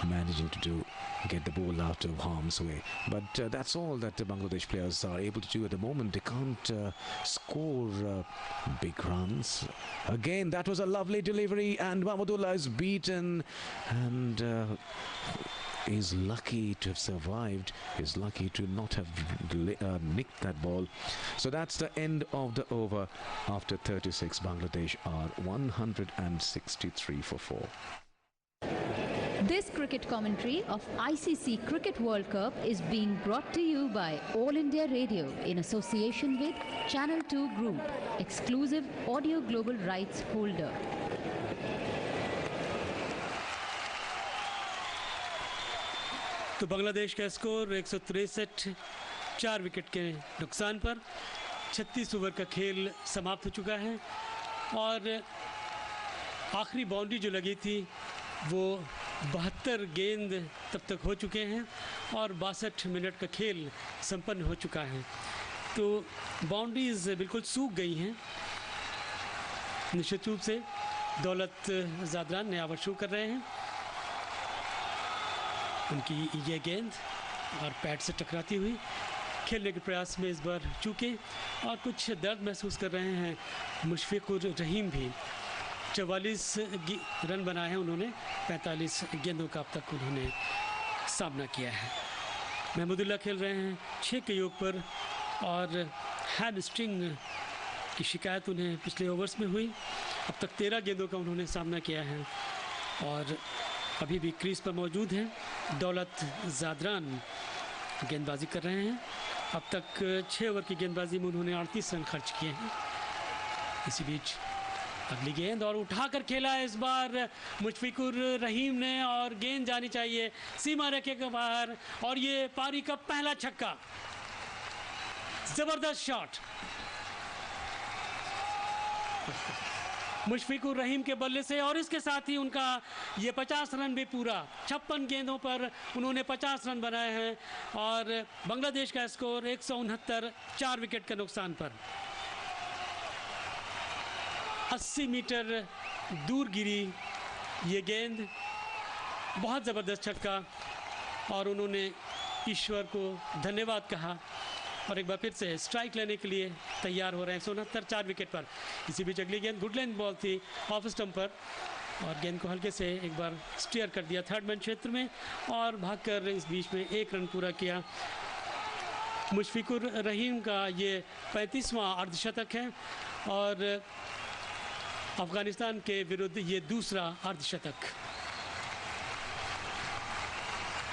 managing to get the ball out of harm's way. But that's all that the Bangladesh players are able to do at the moment. They can't score big runs. Again, that was a lovely delivery, and Mahmudullah is beaten, and is lucky to have survived, is lucky to not have nicked that ball. So that's the end of the over. After 36, Bangladesh are 163 for 4. This cricket commentary of ICC Cricket World Cup is being brought to you by All India Radio in association with Channel 2 Group, exclusive audio global rights holder. तो बांग्लादेश का score 163, 4 wicket के नुकसान पर 36 over का खेल समाप्त हो चुका है, और आखिरी बाउंड्री जो लगी थी वो 72 गेंद तब तक हो चुके हैं, और 62 मिनट का खेल संपन्न हो चुका है। तो बाउंड्रीज बिल्कुल सूख गई हैं। निश्चित रूप से दौलत ज़ादरान नया ओवर शुरू कर रहे हैं। उनकी ये गेंद और पैड से टकराती हुई खेलने के प्रयास में इस बार चूके, और कुछ दर्द महसूस कर रहे हैं मुशफिकुर रहीम भी। 44 रन बनाए हैं उन्होंने, 45 गेंदों का अब तक उन्होंने सामना किया है। महमूदुल्लाह खेल रहे हैं 6 के योग पर, और हैमस्ट्रिंग की शिकायत उन्हें पिछले ओवर्स में हुई। अब तक 13 गेंदों का उन्होंने सामना किया है, और अभी भी क्रीज पर मौजूद हैं। दौलत ज़ादरान गेंदबाजी कर रहे हैं। अब तक 6 ओवर की गेंदबाजी में उन्होंने 38 रन खर्च किए हैं। इसी बीच अगली गेंद और उठाकर खेला है इस बार मुशफिकुर रहीम ने, और गेंद जानी चाहिए सीमा रेखे के बाहर, और ये पारी का पहला छक्का। जबरदस्त शॉट मुशफिकुर रहीम के बल्ले से, और इसके साथ ही उनका ये 50 रन भी पूरा। 56 गेंदों पर उन्होंने 50 रन बनाए हैं, और बांग्लादेश का स्कोर 169, 4 विकेट के नुकसान पर। 80 मीटर दूर गिरी ये गेंद, बहुत ज़बरदस्त छक्का, और उन्होंने ईश्वर को धन्यवाद कहा, और एक बार फिर से स्ट्राइक लेने के लिए तैयार हो रहे हैं। 169, 4 विकेट पर। इसी बीच अगली गेंद गुड लेंथ बॉल थी ऑफ स्टंप पर, और गेंद को हल्के से एक बार स्टीयर कर दिया थर्ड मैन क्षेत्र में, और भागकर इस बीच में 1 रन पूरा किया। मुशफिकुर रहीम का ये 35वां अर्धशतक है और अफगानिस्तान के विरुद्ध ये दूसरा अर्धशतक।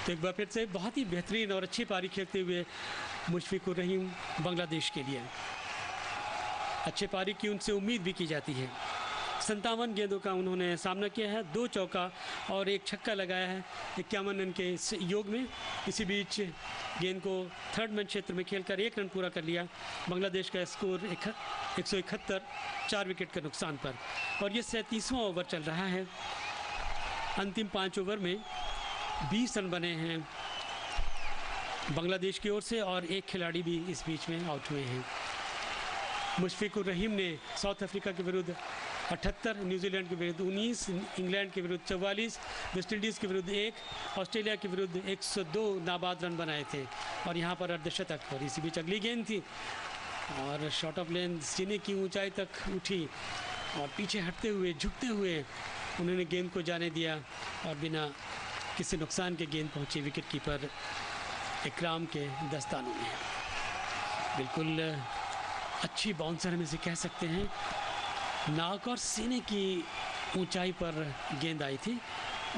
तो एक बार फिर से बहुत ही बेहतरीन और अच्छी पारी खेलते हुए मुशफिकुर रहीम बांग्लादेश के लिए। अच्छे पारी की उनसे उम्मीद भी की जाती है। 57 गेंदों का उन्होंने सामना किया है, 2 चौका और 1 छक्का लगाया है 51 रन के इस योग में। इसी बीच गेंद को थर्ड मैन क्षेत्र में खेलकर 1 रन पूरा कर लिया। बांग्लादेश का स्कोर 171, 4 विकेट के नुकसान पर। और ये 37वां ओवर चल रहा है। अंतिम 5 ओवर में 20 रन बने हैं बांग्लादेश की ओर से और 1 खिलाड़ी भी इस बीच में आउट हुए हैं। मुशफिकुर रहीम ने साउथ अफ्रीका के विरुद्ध 78, न्यूजीलैंड के विरुद्ध 19, इंग्लैंड के विरुद्ध 44, वेस्ट इंडीज़ के विरुद्ध 1, ऑस्ट्रेलिया के विरुद्ध 102 नाबाद रन बनाए थे और यहाँ पर अर्धशतक। और इसी बीच अगली गेंद थी और शॉर्ट ऑफ लेंथ सीने की ऊंचाई तक उठी और पीछे हटते हुए झुकते हुए उन्होंने गेंद को जाने दिया और बिना किसी नुकसान के गेंद पहुँची विकेट कीपर इकराम के दस्तानों में। बिल्कुल अच्छी बाउंसर हम इसे कह सकते हैं। नाक और सीने की ऊंचाई पर गेंद आई थी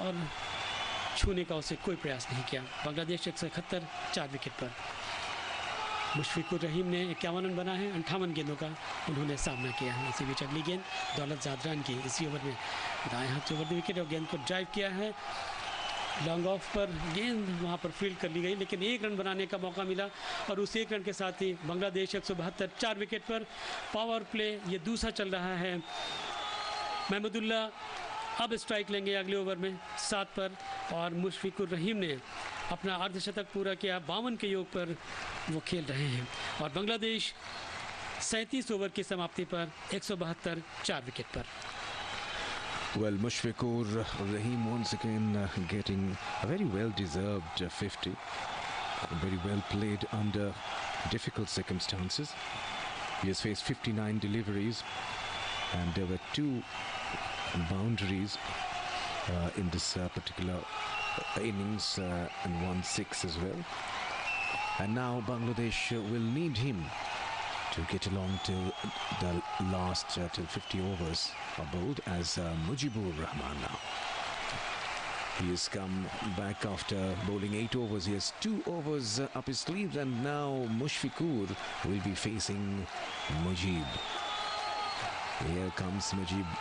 और छूने का उसे कोई प्रयास नहीं किया। बांग्लादेश 171, 4 विकेट पर। मुशफिकुर रहीम ने 51 रन बना है, 58 गेंदों का उन्होंने सामना किया है। इसी बीच अगली गेंद दौलत ज़ादरान की इसी ओवर में दाएं हाथ से ओवर द विकेट और गेंद को ड्राइव किया है। लॉन्ग ऑफ पर गेंद वहां पर फील्ड कर ली गई लेकिन 1 रन बनाने का मौका मिला और उस 1 रन के साथ ही बांग्लादेश 172, 4 विकेट पर। पावर प्ले ये दूसरा चल रहा है। महमूदुल्ला अब स्ट्राइक लेंगे अगले ओवर में 7 पर और मुशफिकुर रहीम ने अपना अर्धशतक पूरा किया। 52 के योग पर वो खेल रहे हैं और बांग्लादेश 37 ओवर की समाप्ति पर 172, 4 विकेट पर। Well, Mushfiqur Rahim once again getting a very well-deserved 50. Very well played under difficult circumstances. He has faced 59 deliveries and there were 2 boundaries in this particular innings and 1 6 as well. And now Bangladesh will need him to get along to the last till 50 overs are bowled as Mujibur Rahman now. He has come back after bowling 8 overs. He has 2 overs up his sleeves and now Mushfiqur will be facing Mujib. Here comes Mujib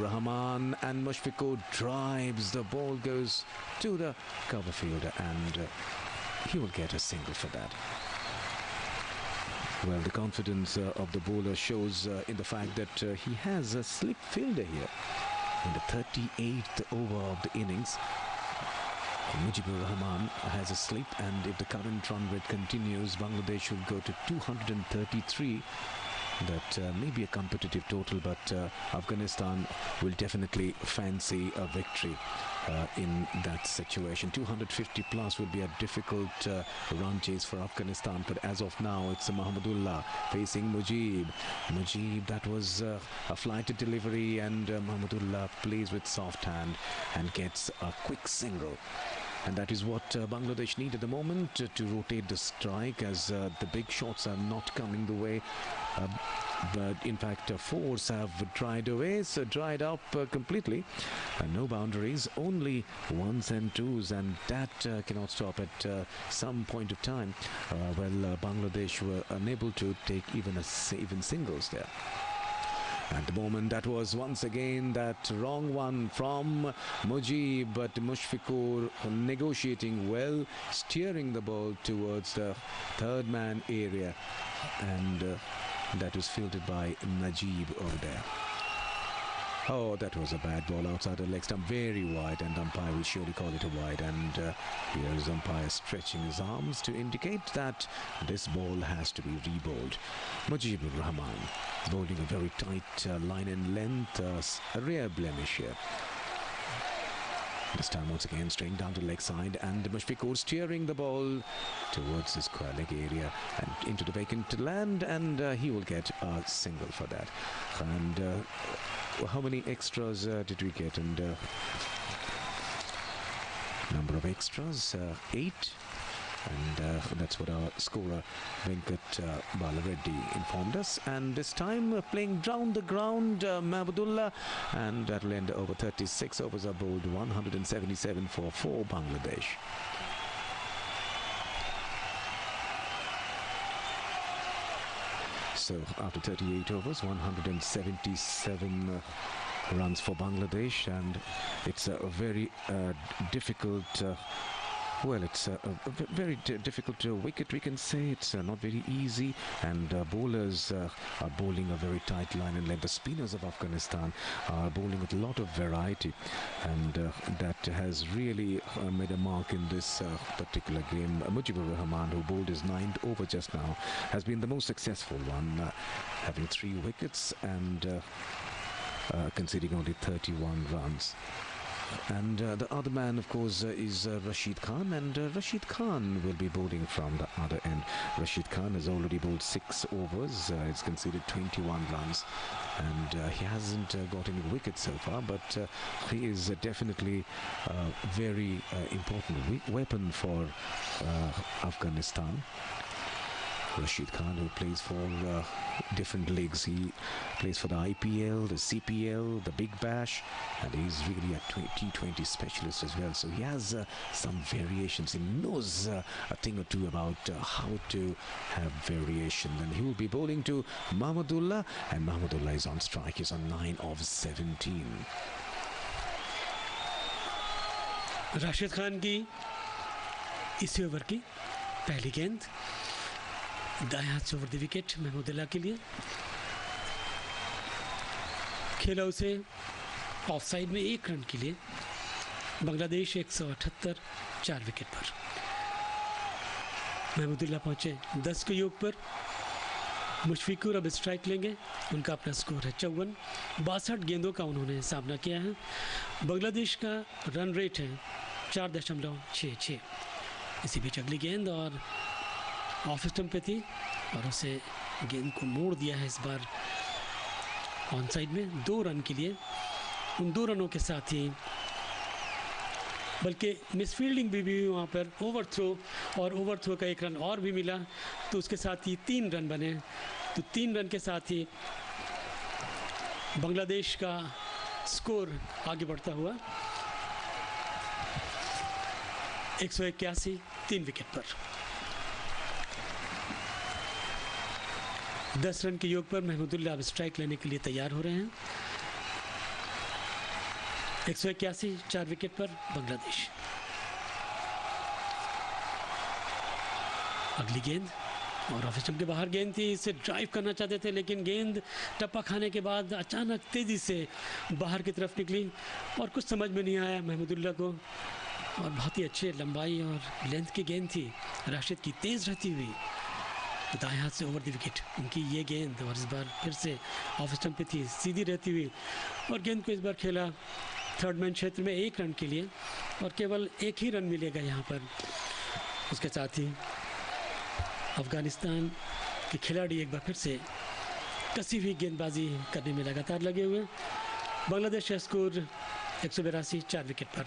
Rahman and Mushfiqur drives. The ball goes to the cover fielder and he will get a single for that. Well, the confidence of the bowler shows in the fact that he has a slip fielder here in the 38th over of the innings. Mujibur Rahman has a slip and if the current run rate continues, Bangladesh will go to 233. That may be a competitive total, but Afghanistan will definitely fancy a victory in that situation. 250 plus will be a difficult run chase for Afghanistan, but as of now it's Mahmudullah facing Mujib. Mujib, that was a flighted delivery and Mahmudullah plays with soft hand and gets a quick single. And that is what Bangladesh need at the moment to rotate the strike as the big shots are not coming the way. But in fact, 4s have dried up completely. No boundaries, only 1s and 2s, and that cannot stop at some point of time. Bangladesh were unable to take even singles there. At the moment, that was once again that wrong one from Mujib, but Mushfiqur negotiating well, steering the ball towards the third man area, and that was fielded by Najib over there. Oh, that was a bad ball outside the leg stump, very wide, and umpire will surely call it a wide. And here is umpire stretching his arms to indicate that this ball has to be re-bowled. Mujibur Rahman bowling a very tight line and length, a rare blemish here. This time once again straight down to leg side and Mushfiqur steering the ball towards the square leg area and into the vacant land, and he will get a single for that. And how many extras did we get? And number of extras 8. And that's what our scorer Venkat Balareddy informed us. And this time playing round the ground, Mahmudullah, and that will end over 36 overs are bowled, 177 for Bangladesh. So after 38 overs, 177 runs for Bangladesh, and it's a very difficult it's a very difficult wicket, we can say. It's not very easy, and bowlers are bowling a very tight line and length. The spinners of Afghanistan are bowling with a lot of variety, and that has really made a mark in this particular game. Mujibur Rahman, who bowled his 9th over just now, has been the most successful one, having 3 wickets and conceding only 31 runs. And the other man, of course, is Rashid Khan, and Rashid Khan will be bowling from the other end. Rashid Khan has already bowled 6 overs. He's conceded 21 runs, and he hasn't got any wickets so far, but he is definitely a very important weapon for Afghanistan. Rashid Khan, who plays for different leagues. He plays for the IPL, the CPL, the Big Bash, and he's really a T20 specialist as well. So he has some variations. He knows a thing or two about how to have variation. And he will be bowling to Mahmudullah, and Mahmudullah is on strike. He's on 9 of 17. Rashid Khan की इसी over की पहली गेंद दाएं हाथ से over the wicket Mahmudullah के लिए खेला उसे ऑफ साइड में 1 रन के लिए। बांग्लादेश 178 4 विकेट पर। महमूदुल्लाह पहुंचे 10 के योग पर। मुशफिकुर अब स्ट्राइक लेंगे। उनका अपना स्कोर है 54। 62 गेंदों का उन्होंने सामना किया है। बांग्लादेश का रन रेट है 4.66। इसी बीच अगली गेंद और ऑफ स्टंप पे थी और उसे गेंद को मोड़ दिया है इस बार ऑन साइड में 2 रन के लिए। उन 2 रनों के साथ ही बल्कि मिसफील्डिंग भी वहाँ पर ओवर थ्रो का 1 रन और भी मिला, तो उसके साथ ही 3 रन बने। तो 3 रन के साथ ही बांग्लादेश का स्कोर आगे बढ़ता हुआ 181 3 विकेट पर। 10 रन के योग पर महमूदुल्लाह अब स्ट्राइक लेने के लिए तैयार हो रहे हैं। 181 4 विकेट पर बांग्लादेश। अगली गेंद और ऑफ स्टंप के बाहर गेंद थी। इसे ड्राइव करना चाहते थे लेकिन गेंद टप्पा खाने के बाद अचानक तेजी से बाहर की तरफ निकली और कुछ समझ में नहीं आया महमूदुल्लाह को। और बहुत ही अच्छे लंबाई और लेंथ की गेंद थी राशिद की, तेज रहती हुई दाएं हाथ से ओवर द विकेट उनकी ये गेंद। और इस बार फिर से ऑफ स्टंप पे थी, सीधी रहती हुई, और गेंद को इस बार खेला थर्ड मैन क्षेत्र में 1 रन के लिए और केवल 1 ही रन मिलेगा यहाँ पर। उसके साथ ही अफगानिस्तान के खिलाड़ी एक बार फिर से कसी हुई गेंदबाजी करने में लगातार लगे हुए। बांग्लादेश का स्कोर 182 4 विकेट पर।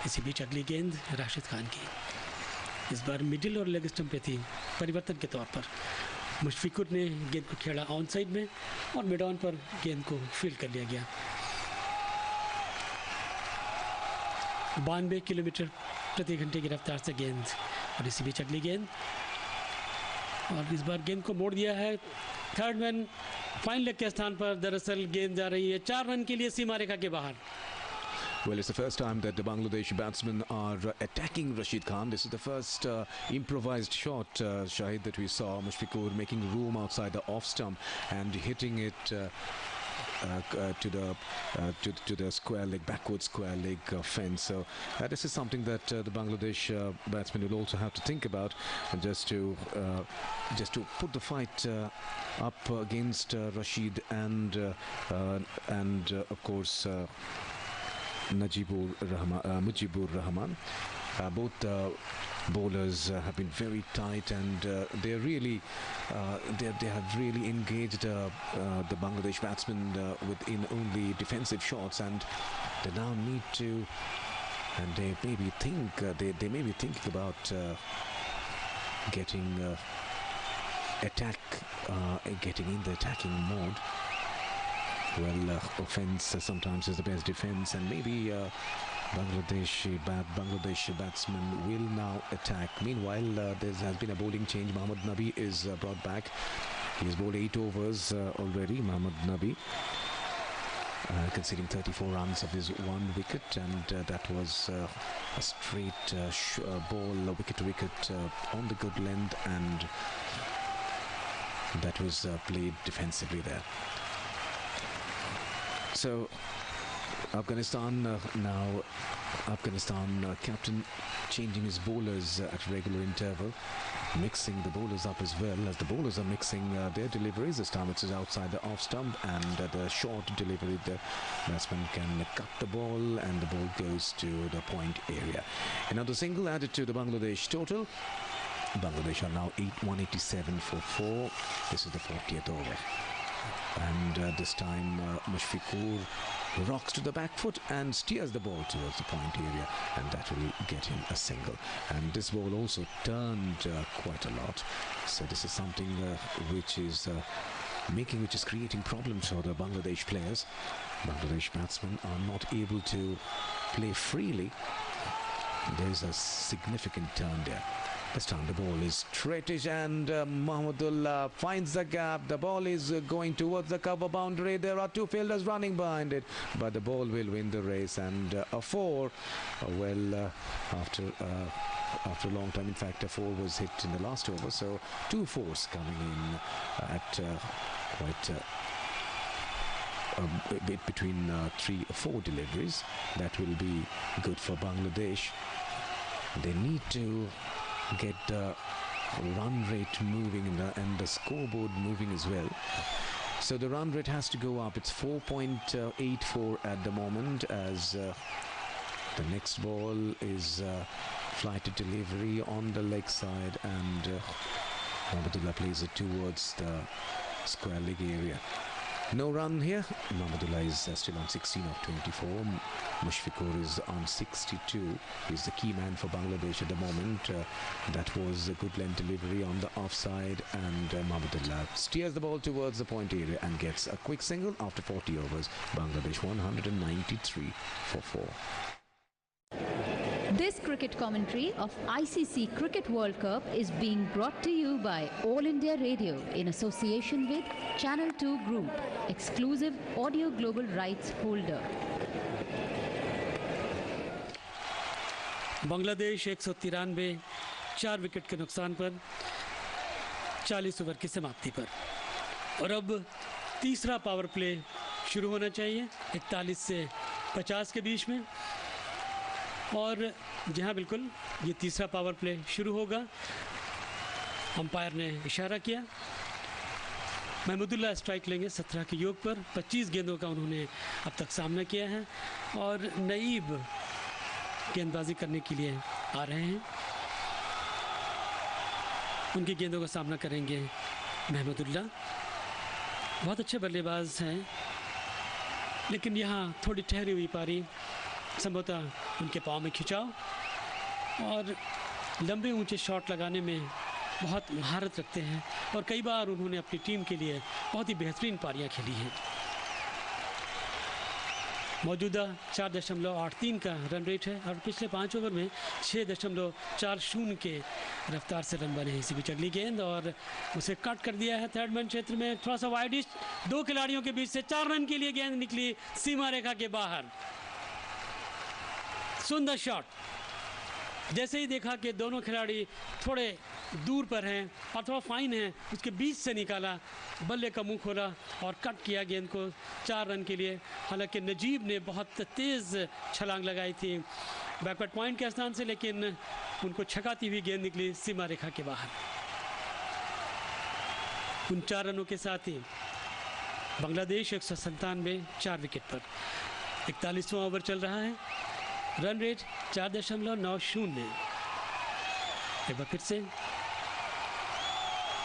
इसी बीच अगली गेंद राशिद खान की, इस बार मिडिल और लेग स्टंप पे थी परिवर्तन के तौर पर। मुशफिकुर ने गेंद को खेला ऑन साइड में और मिड ऑन पर गेंद को फील्ड कर लिया गया। 92 किलोमीटर प्रति घंटे की रफ्तार से गेंद। और इसी बीच अगली गेंद और इस बार गेंद को मोड़ दिया है थर्ड मैन फाइन लेग के स्थान पर। दरअसल गेंद जा रही है 4 रन के लिए सीमा रेखा के बाहर। Well, it's the first time that the Bangladesh batsmen are attacking Rashid Khan. This is the first improvised shot, Shahid, that we saw. Mushfiqur making room outside the off stump and hitting it to the square leg, backward square leg fence. So this is something that the Bangladesh batsmen will also have to think about, just to put the fight up against Rashid and of course Mujibur Rahman. Both bowlers have been very tight, and they have really engaged the Bangladesh batsmen within only defensive shots, and they now need to and they maybe think they may be thinking about getting getting in the attacking mode. Well, offense sometimes is the best defense, and maybe Bangladeshi batsman will now attack. Meanwhile, there has been a bowling change. Mohammad Nabi is brought back. He has bowled 8 overs already. Mohammad Nabi conceding 34 runs of his 1 wicket, and that was a straight ball, wicket to wicket on the good length, and that was played defensively there. So Afghanistan captain changing his bowlers at regular interval, mixing the bowlers up as well. As the bowlers are mixing their deliveries, this time it's outside the off stump, and the short delivery, the batsman can cut the ball and the ball goes to the point area. Another single added to the Bangladesh total. Bangladesh are now 187 for 4. This is the 40th over. And this time Mushfiqur rocks to the back foot and steers the ball towards the point area, and that will get him a single. And this ball also turned quite a lot, so this is something which is creating problems for the Bangladesh players. Bangladesh batsmen are not able to play freely. There's a significant turn there. This time the ball is straightish, and Mahmudullah finds the gap. The ball is going towards the cover boundary. There are 2 fielders running behind it, but the ball will win the race, and a 4. After a long time, in fact, a 4 was hit in the last over, so 2 4s coming in at quite a bit between 3 or 4 deliveries. That will be good for Bangladesh. They need to get the run rate moving and the scoreboard moving as well. So the run rate has to go up. It's 4.84 at the moment, as the next ball is flighted delivery on the leg side, and Mahmudullah plays it towards the square leg area. No run here. Mahmudullah is still on 16 of 24. Mushfiqur is on 62. He's the key man for Bangladesh at the moment. That was a good length delivery on the offside, and Mahmudullah steers the ball towards the point area and gets a quick single after 40 overs. Bangladesh 193 for 4. This cricket commentary of ICC Cricket World Cup is being brought to you by All India Radio in association with Channel 2 Group, exclusive audio global rights holder. Bangladesh 193 4 wicket के नुकसान पर 40 over की समाप्ति पर, और अब तीसरा power play शुरू होना चाहिए 41 से 50 के बीच में। और जहां बिल्कुल ये तीसरा पावर प्ले शुरू होगा, अंपायर ने इशारा किया। महमूदुल्लाह स्ट्राइक लेंगे 17 के योग पर। 25 गेंदों का उन्होंने अब तक सामना किया है, और नईब गेंदबाजी करने के लिए आ रहे हैं। उनकी गेंदों का सामना करेंगे महमूदुल्लाह। बहुत अच्छे बल्लेबाज हैं, लेकिन यहाँ थोड़ी ठहरी हुई पारी, संभवतः उनके पाँव में खिंचाव और लंबे ऊंचे शॉट लगाने में बहुत महारत रखते हैं, और कई बार उन्होंने अपनी टीम के लिए बहुत ही बेहतरीन पारियां खेली हैं। मौजूदा 4.83 का रन रेट है, और पिछले 5 ओवर में 6.40 के रफ्तार से रन बने हैं। इसी बीच अगली गेंद, और उसे कट कर दिया है थर्ड मैन क्षेत्र में। थोड़ा सा वाइडिश, 2 खिलाड़ियों के बीच से 4 रन के लिए गेंद निकली सीमा रेखा के बाहर। सुंदर शॉट। जैसे ही देखा कि दोनों खिलाड़ी थोड़े दूर पर हैं और थोड़ा फाइन है, उसके बीच से निकाला, बल्ले का मुंह खोला और कट किया गेंद को 4 रन के लिए। हालांकि नजीब ने बहुत तेज़ छलांग लगाई थी बैकवर्ड पॉइंट के स्थान से, लेकिन उनको छकाती हुई गेंद निकली सीमा रेखा के बाहर। उन 4 रनों के साथ ही बांग्लादेश 197 4 विकेट पर। 41वां ओवर चल रहा है, रन रेट 4.90। एक बार फिर से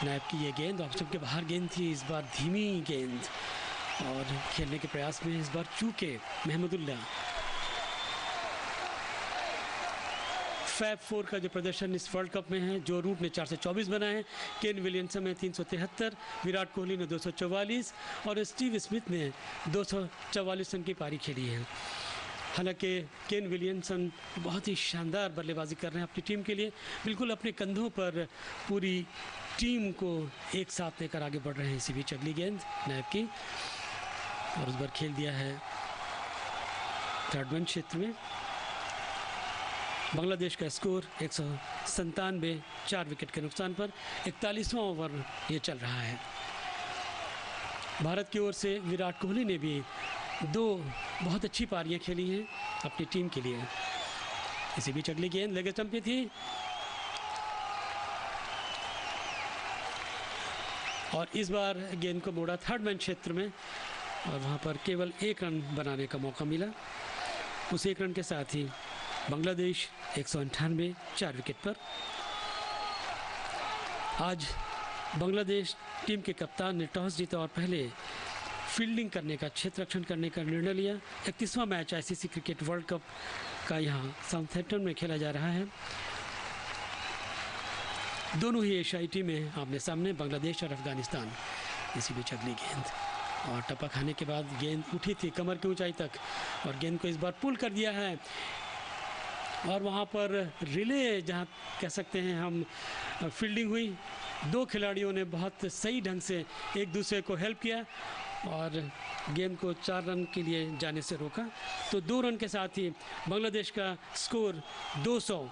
नायब की ये गेंद ऑफ स्टंप के बाहर गेंद थी, इस बार धीमी गेंद, और खेलने के प्रयास में इस बार चूके महमूदुल्लाह। फैब 4 का जो प्रदर्शन इस वर्ल्ड कप में है, जो रूट ने 424 बनाए हैं, केन विलियमसन ने 373, विराट कोहली ने 244 और स्टीव स्मिथ ने 244 रन की पारी खेली है। हालांकि केन विलियमसन बहुत ही शानदार बल्लेबाजी कर रहे हैं अपनी टीम के लिए, बिल्कुल अपने कंधों पर पूरी टीम को एक साथ लेकर आगे बढ़ रहे हैं। इसी बीच अगली गेंद नायब की और इस बार खेल दिया है थर्ड मैन क्षेत्र में। बांग्लादेश का स्कोर 197, 4 विकेट के नुकसान पर 41वां ओवर ये चल रहा है। भारत की ओर से विराट कोहली ने भी 2 बहुत अच्छी पारियां खेली हैं अपनी टीम के लिए। इसी बीच अगली गेंद लेग स्टंप पे थी और इस बार गेंद को मोड़ा थर्ड मैन क्षेत्र में और वहां पर केवल 1 रन बनाने का मौका मिला। उस 1 रन के साथ ही बांग्लादेश 198, 4 विकेट पर। आज बांग्लादेश टीम के कप्तान ने टॉस जीता और पहले फील्डिंग करने का, क्षेत्र रक्षण करने का निर्णय लिया। 31वां match ICC cricket world cup का यहाँ साउथहैम्पटन में खेला जा रहा है। दोनों ही एशियाई टीमें आमने सामने, बांग्लादेश और अफगानिस्तान। इसी बीच अगली गेंद और टप्पा खाने के बाद गेंद उठी थी कमर की ऊंचाई तक और गेंद को इस बार पुल कर दिया है और वहाँ पर रिले, जहाँ कह सकते हैं हम, फील्डिंग हुई। 2 खिलाड़ियों ने बहुत सही ढंग से एक दूसरे को हेल्प किया और गेंद को 4 रन के लिए जाने से रोका। तो 2 रन के साथ ही बांग्लादेश का स्कोर 200,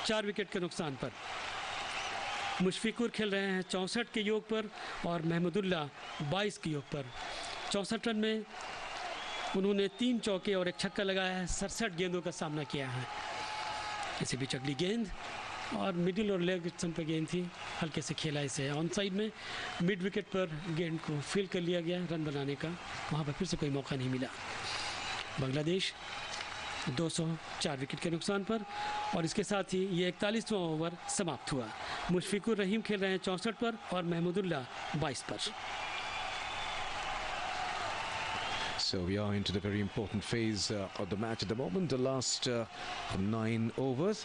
4 विकेट के नुकसान पर। मुशफिकुर खेल रहे हैं 64 के योग पर और महमूदुल्लाह 22 के योग पर। 64 रन में उन्होंने 3 चौके और 1 छक्का लगाया है, 67 गेंदों का सामना किया है। इसी बीच अगली गेंद और मिडिल और लेग स्टंप पे गेंद थी, हल्के से खेला इसे ऑन साइड में। मिड विकेट पर गेंद को फील कर लिया गया रन बनाने का, वहाँ पर फिर से कोई मौका नहीं मिला। बांग्लादेश 204 विकेट के नुकसान पर और इसके साथ ही ये 41वां ओवर समाप्त हुआ। मुशफिकुर रहीम खेल रहे हैं 64 पर और महमूदुल्लाह 22 पर। So we are into the very important phase of the match at the moment. The last 9 overs.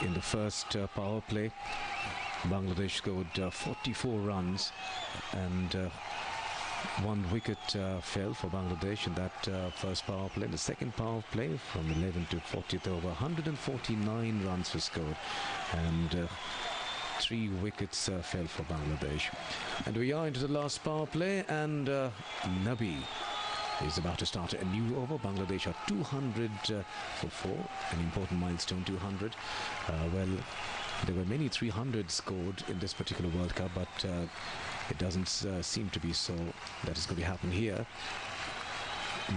In the first power play, Bangladesh scored 44 runs and 1 wicket fell for Bangladesh in that first power play. The second power play, from 11 to 40th over, 149 runs were scored and 3 wickets fell for Bangladesh. And we are into the last power play and Nabi is about to start a new over. Bangladesh are 200 for 4, an important milestone, 200. Well, there were many 300 scored in this particular World Cup, but it doesn't seem to be so that is going to happen here.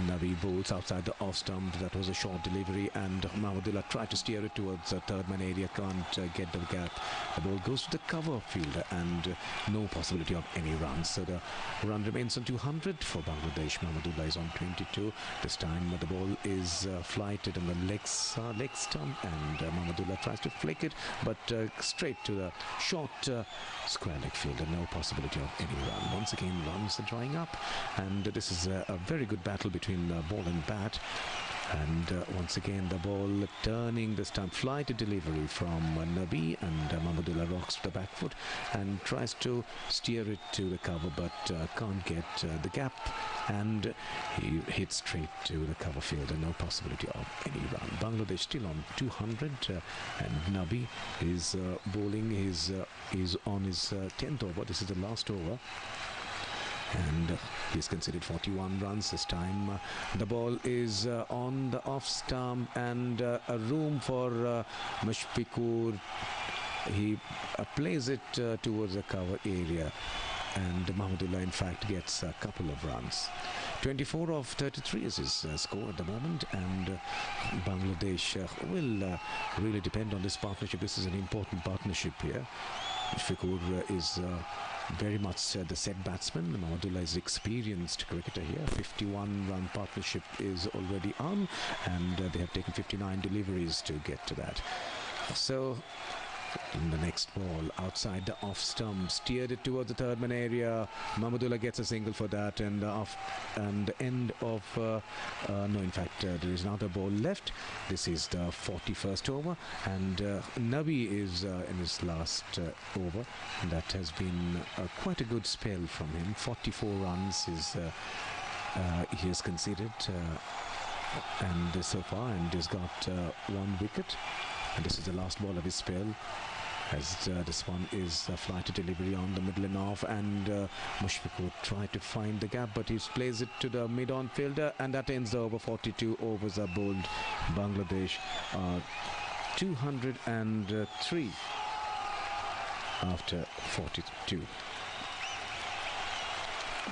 Nabi bowls outside the off stump. That was a short delivery and Mahmudullah tried to steer it towards the third man area, can't get the gap. The ball goes to the cover fielder and no possibility of any runs. So the run remains on 200 for Bangladesh. Mahmudullah is on 22. This time the ball is flighted on the leg stump and Mahmudullah tries to flick it but straight to the short square leg fielder. No possibility of any run. Once again runs are drying up and this is a very good battle between ball and bat. And once again the ball turning, this time flighted delivery from Nabi and Mahmudullah rocks to the back foot and tries to steer it to the cover but can't get the gap and he hits straight to the cover fielder. No possibility of any run. Bangladesh still on 200 and Nabi is bowling. He's on his 10th over. This is the last over. And he's considered 41 runs this time. The ball is on the off stump and a room for Mushfiqur. He plays it towards the cover area and Mahmudullah in fact gets a couple of runs. 24 of 33 is his score at the moment and Bangladesh will really depend on this partnership. This is an important partnership here. Mushfiqur is very much the set batsman. Mahmudullah is experienced cricketer here. 51-run partnership is already on and they have taken 59 deliveries to get to that. So And the next ball outside the off stump, steered it towards the third man area. Mahmudullah gets a single for that, and the end of no, in fact there is another ball left. This is the 41st over, and Nabi is in his last over. That has been quite a good spell from him. 44 runs is he has conceded, and so far, and he's got one wicket. And this is the last ball of his spell, as this one is a flighted delivery on the middle and off, and Mushfiq would try to find the gap, but he plays it to the mid-on fielder, and that ends the over. 42 overs are bowled. Bangladesh 203 after 42.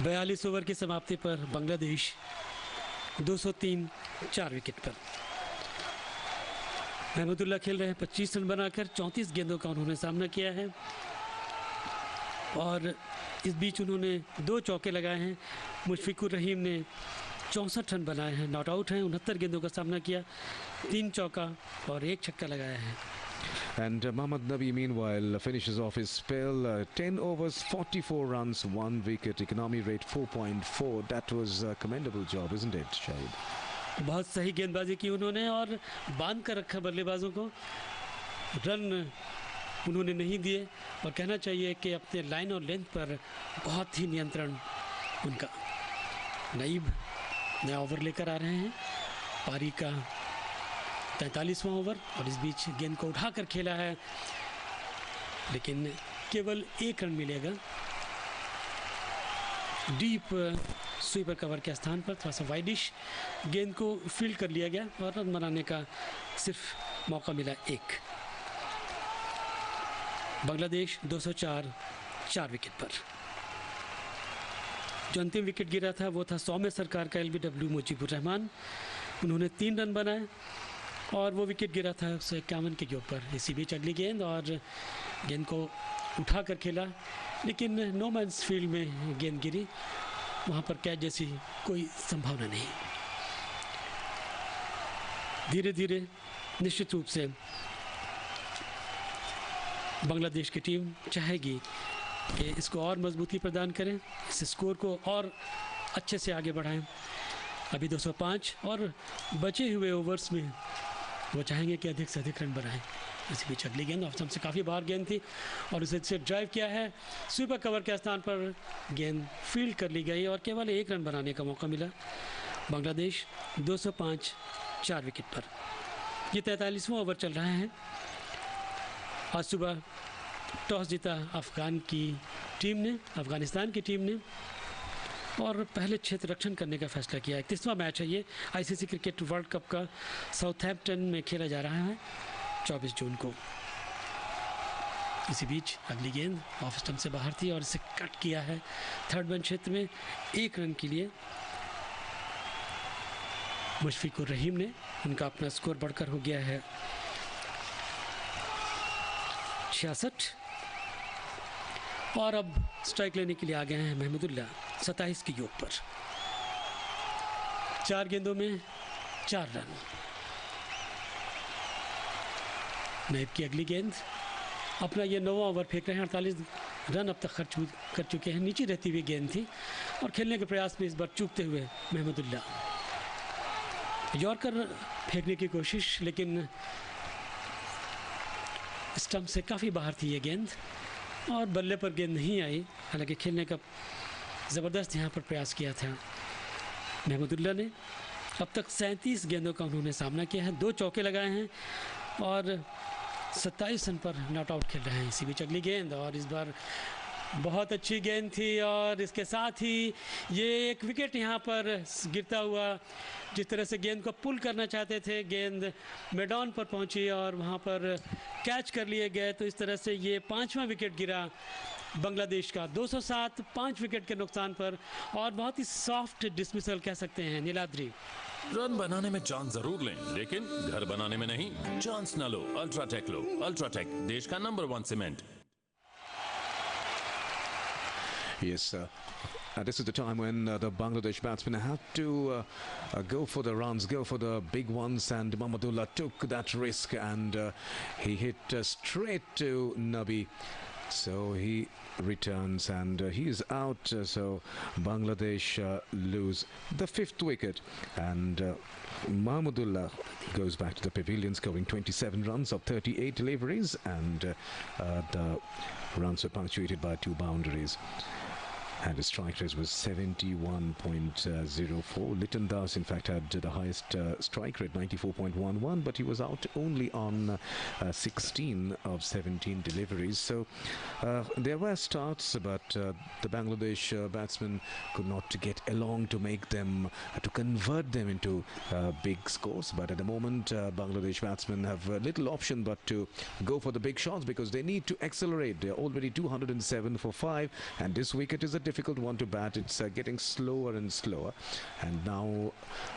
42 over की समाप्ति पर Bangladesh 203 4 wicket पर। महमूदुल्लाह खेल रहे हैं 25 run बनाकर, 34 गेंदों का उन्होंने सामना किया है, और इस बीच उन्होंने 2 चौके लगाए हैं। मुशफिकुर रहीम ने 64 रन बनाए हैं, नॉट आउट हैं, 69 गेंदों का सामना किया, 3 चौका और 1 छक्का लगाया है। And Mohammad Nabi meanwhile finishes off his spell, 10 overs, 44 runs, 1 wicket, economy rate 4.4. That was a commendable job, isn't it, Shahid? बहुत सही गेंदबाजी की उन्होंने, और बांध कर रखा बल्लेबाजों को, रन उन्होंने नहीं दिए, और कहना चाहिए कि अपने लाइन और लेंथ पर बहुत ही नियंत्रण उनका। नईब नया ओवर लेकर आ रहे हैं, पारी का 43वां ओवर, और इस बीच गेंद को उठाकर खेला है, लेकिन केवल 1 रन मिलेगा। डीप स्वीपर कवर के स्थान पर थोड़ा सा वाइडिश गेंद को फील्ड कर लिया गया, और रन बनाने का सिर्फ मौका मिला 1। बांग्लादेश 204 4 विकेट पर। जो अंतिम विकेट गिरा था वो था सौम्य सरकार का LBW मुजीबुर रहमान, उन्होंने 3 रन बनाए, और वो विकेट गिरा था 151 के ऊपर। इसी बीच अगली गेंद, और गेंद को उठा कर खेला, लेकिन नो मैंस फील्ड में गेंद गिरी, वहाँ पर कैच जैसी कोई संभावना नहीं। धीरे धीरे निश्चित रूप से बांग्लादेश की टीम चाहेगी कि इसको और मजबूती प्रदान करें, इस स्कोर को और अच्छे से आगे बढ़ाएं। अभी 205, और बचे हुए ओवर्स में वो चाहेंगे कि अधिक से अधिक रन बनाएं। इसी बीच अगली गेंद ऑफ स्टंप से काफ़ी बाहर गेंद थी, और उसे ड्राइव किया है, स्वीपर कवर के स्थान पर गेंद फील्ड कर ली गई, और केवल 1 रन बनाने का मौका मिला। बांग्लादेश 205 4 विकेट पर। ये 43वां ओवर चल रहा है। आज सुबह टॉस जीता अफगानिस्तान की टीम ने, और पहले क्षेत्र रक्षण करने का फैसला किया। 31वां मैच है ये ICC क्रिकेट वर्ल्ड कप का, साउथहैम्पटन में खेला जा रहा है 24 जून को। इसी बीच अगली गेंद ऑफ स्टंप से बाहर थी, और इसे कट किया है थर्ड मैन क्षेत्र में 1 रन के लिए। मुशफिकुर रहीम ने, उनका अपना स्कोर बढ़कर हो गया है 66, और अब स्ट्राइक लेने के लिए आ गए हैं महमूदुल्लाह 27 के योग पर। 4 गेंदों में 4 रन। नईब की अगली गेंद, अपना ये 9वां ओवर फेंक रहे हैं, 48 रन अब तक खर्च कर चुके हैं। नीचे रहती हुई गेंद थी, और खेलने के प्रयास में इस बार चूकते हुए महमूदुल्लाह। यॉर्कर फेंकने की कोशिश, लेकिन स्टंप से काफ़ी बाहर थी ये गेंद, और बल्ले पर गेंद नहीं आई। हालांकि खेलने का ज़बरदस्त यहाँ पर प्रयास किया था महमूदुल्लाह ने। अब तक 37 गेंदों का उन्होंने सामना किया है, 2 चौके लगाए हैं, और 27 रन पर नॉट आउट खेल रहे हैं। इसी बीच अगली गेंद, और इस बार बहुत अच्छी गेंद थी, और इसके साथ ही ये एक विकेट यहाँ पर गिरता हुआ, जिस तरह से गेंद को पुल करना चाहते थे, गेंद मैदान पर पहुँची और वहाँ पर कैच कर लिए गए। तो इस तरह से ये 5वां विकेट गिरा बांग्लादेश का 207 5 विकेट के नुकसान पर, और बहुत ही सॉफ्ट डिसमिसल कह सकते हैं। नीलाद्री, रन बनाने में चांस जरूर लें, लेकिन घर बनाने में नहीं। चांस न लो, अल्ट्राटेक लो। अल्ट्राटेक, देश का number 1 cement. Yes, this is the time when the Bangladesh batsmen had to go for the runs, go for the big ones, and Mahmudullah took that risk and he hit straight to Nabi. So he returns and he is out. So Bangladesh lose the 5th wicket, and Mahmudullah goes back to the pavilion scoring 27 runs of 38 deliveries, and the runs were punctuated by 2 boundaries. And his strike rate was 71.04. Lytton Das, in fact, had the highest strike rate, 94.11, but he was out only on 16 of 17 deliveries. So there were starts, but the Bangladesh batsmen could not get along to make them, to convert them into big scores. But at the moment, Bangladesh batsmen have little option but to go for the big shots, because they need to accelerate. They're already 207 for 5, and this wicket is a difficult one to bat. It's getting slower and slower. And now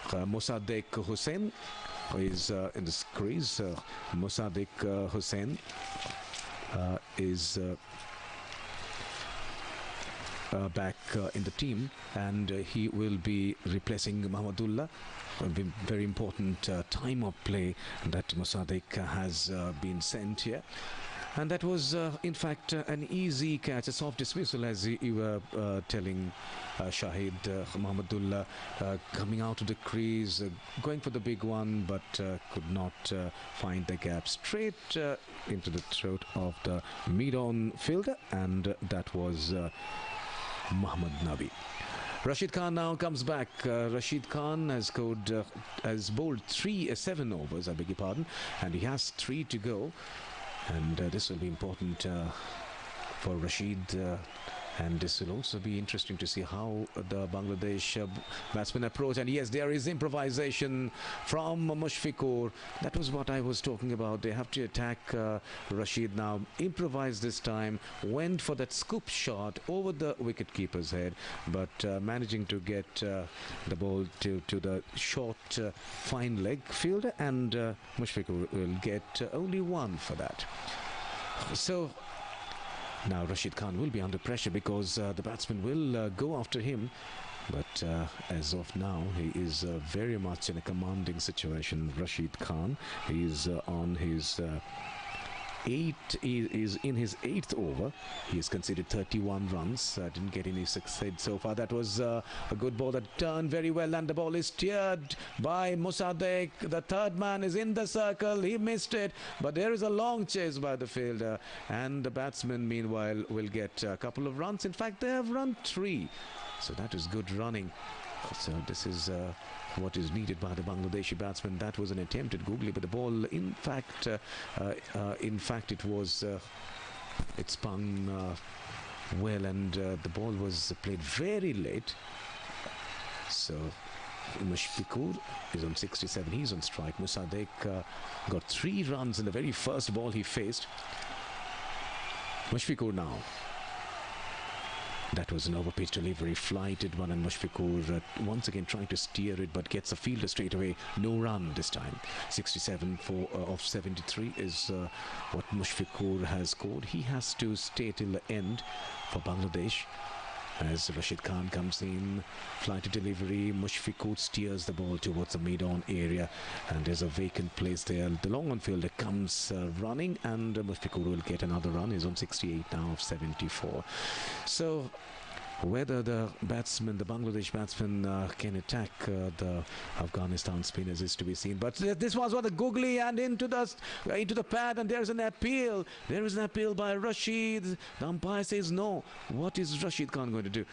Mosaddeq Hussain is in the crease. Mosaddeq Hussain is back in the team, and he will be replacing Mahmudullah. A very important time of play that Mosaddeq has been sent here. And that was, in fact, an easy catch, a soft dismissal, as you were telling Shahid. Mahmudullah coming out of the crease, going for the big one, but could not find the gap. Straight into the throat of the mid-on fielder, and that was Mohammad Nabi. Rashid Khan now comes back. Rashid Khan has scored, has bowled 7 overs, I beg your pardon, and he has 3 to go. And this will be important for Rashid, and this will also be interesting to see how the Bangladesh batsmen approach. And yes, there is improvisation from Mushfiqur. That was what I was talking about. They have to attack Rashid now. Improvise this time, went for that scoop shot over the wicketkeeper's head, but managing to get the ball to the short fine leg fielder, and Mushfiqur will get only 1 for that. So now Rashid Khan will be under pressure, because the batsman will go after him. But as of now, he is very much in a commanding situation. Rashid Khan, he is on his he is in his 8th over. He has conceded 31 runs. Didn't get any success so far. That was a good ball that turned very well, and the ball is steered by Mosaddeq. The third man is in the circle. He missed it, but there is a long chase by the fielder, and the batsman meanwhile will get a couple of runs. In fact, they have run 3, so that is good running. So this is what is needed by the Bangladeshi batsman. That was an attempted googly, but the ball, in fact, it was it spun well, and the ball was played very late. So Mushfiqur is on 67. He's on strike. Mosaddeq got 3 runs in the very first ball he faced. Mushfiqur now. That was an overpitch delivery, flighted one, and Mushfiqur once again trying to steer it, but gets a fielder straight away. No run this time. 67 of 73 is what Mushfiqur has scored. He has to stay till the end for Bangladesh. As Rashid Khan comes in, flighted delivery, Mushfiqur steers the ball towards the mid-on area, and there's a vacant place there. The long-on fielder comes running, and Mushfiqur will get another run. He's on 68 now of 74. So whether the batsman, the Bangladesh batsman, can attack the Afghanistan spinners is to be seen. But this was what the googly, and into the pad, and there's an appeal. There is an appeal by Rashid. The umpire says no. What is Rashid Khan going to do?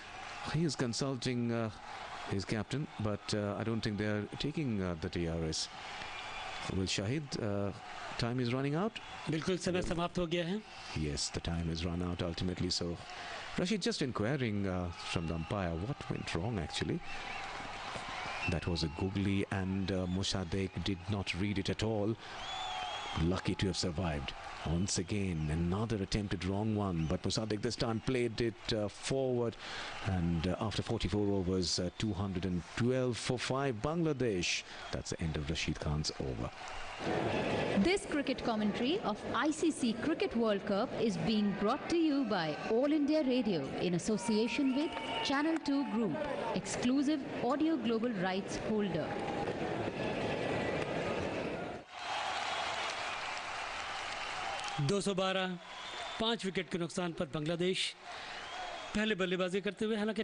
He is consulting his captain, but I don't think they're taking the TRS. Will Shahid, time is running out? बिल्कुल समय समाप्त हो गया है. Yes, the time has run out ultimately. So Rashid just inquiring from the umpire what went wrong actually. That was a googly, and Mosaddeq did not read it at all. lucky to have survived. Once again, another attempted wrong one, but Musaddiq this time played it forward, and after 44 overs, 212 for 5 Bangladesh. That's the end of Rashid Khan's over. This cricket commentary of ICC Cricket World Cup is being brought to you by All India Radio in association with Channel 2 Group, exclusive audio global rights holder. $212, 5 wicket के नुकसान पर बांग्लादेश पहले बल्लेबाजी करते हुए, हालांकि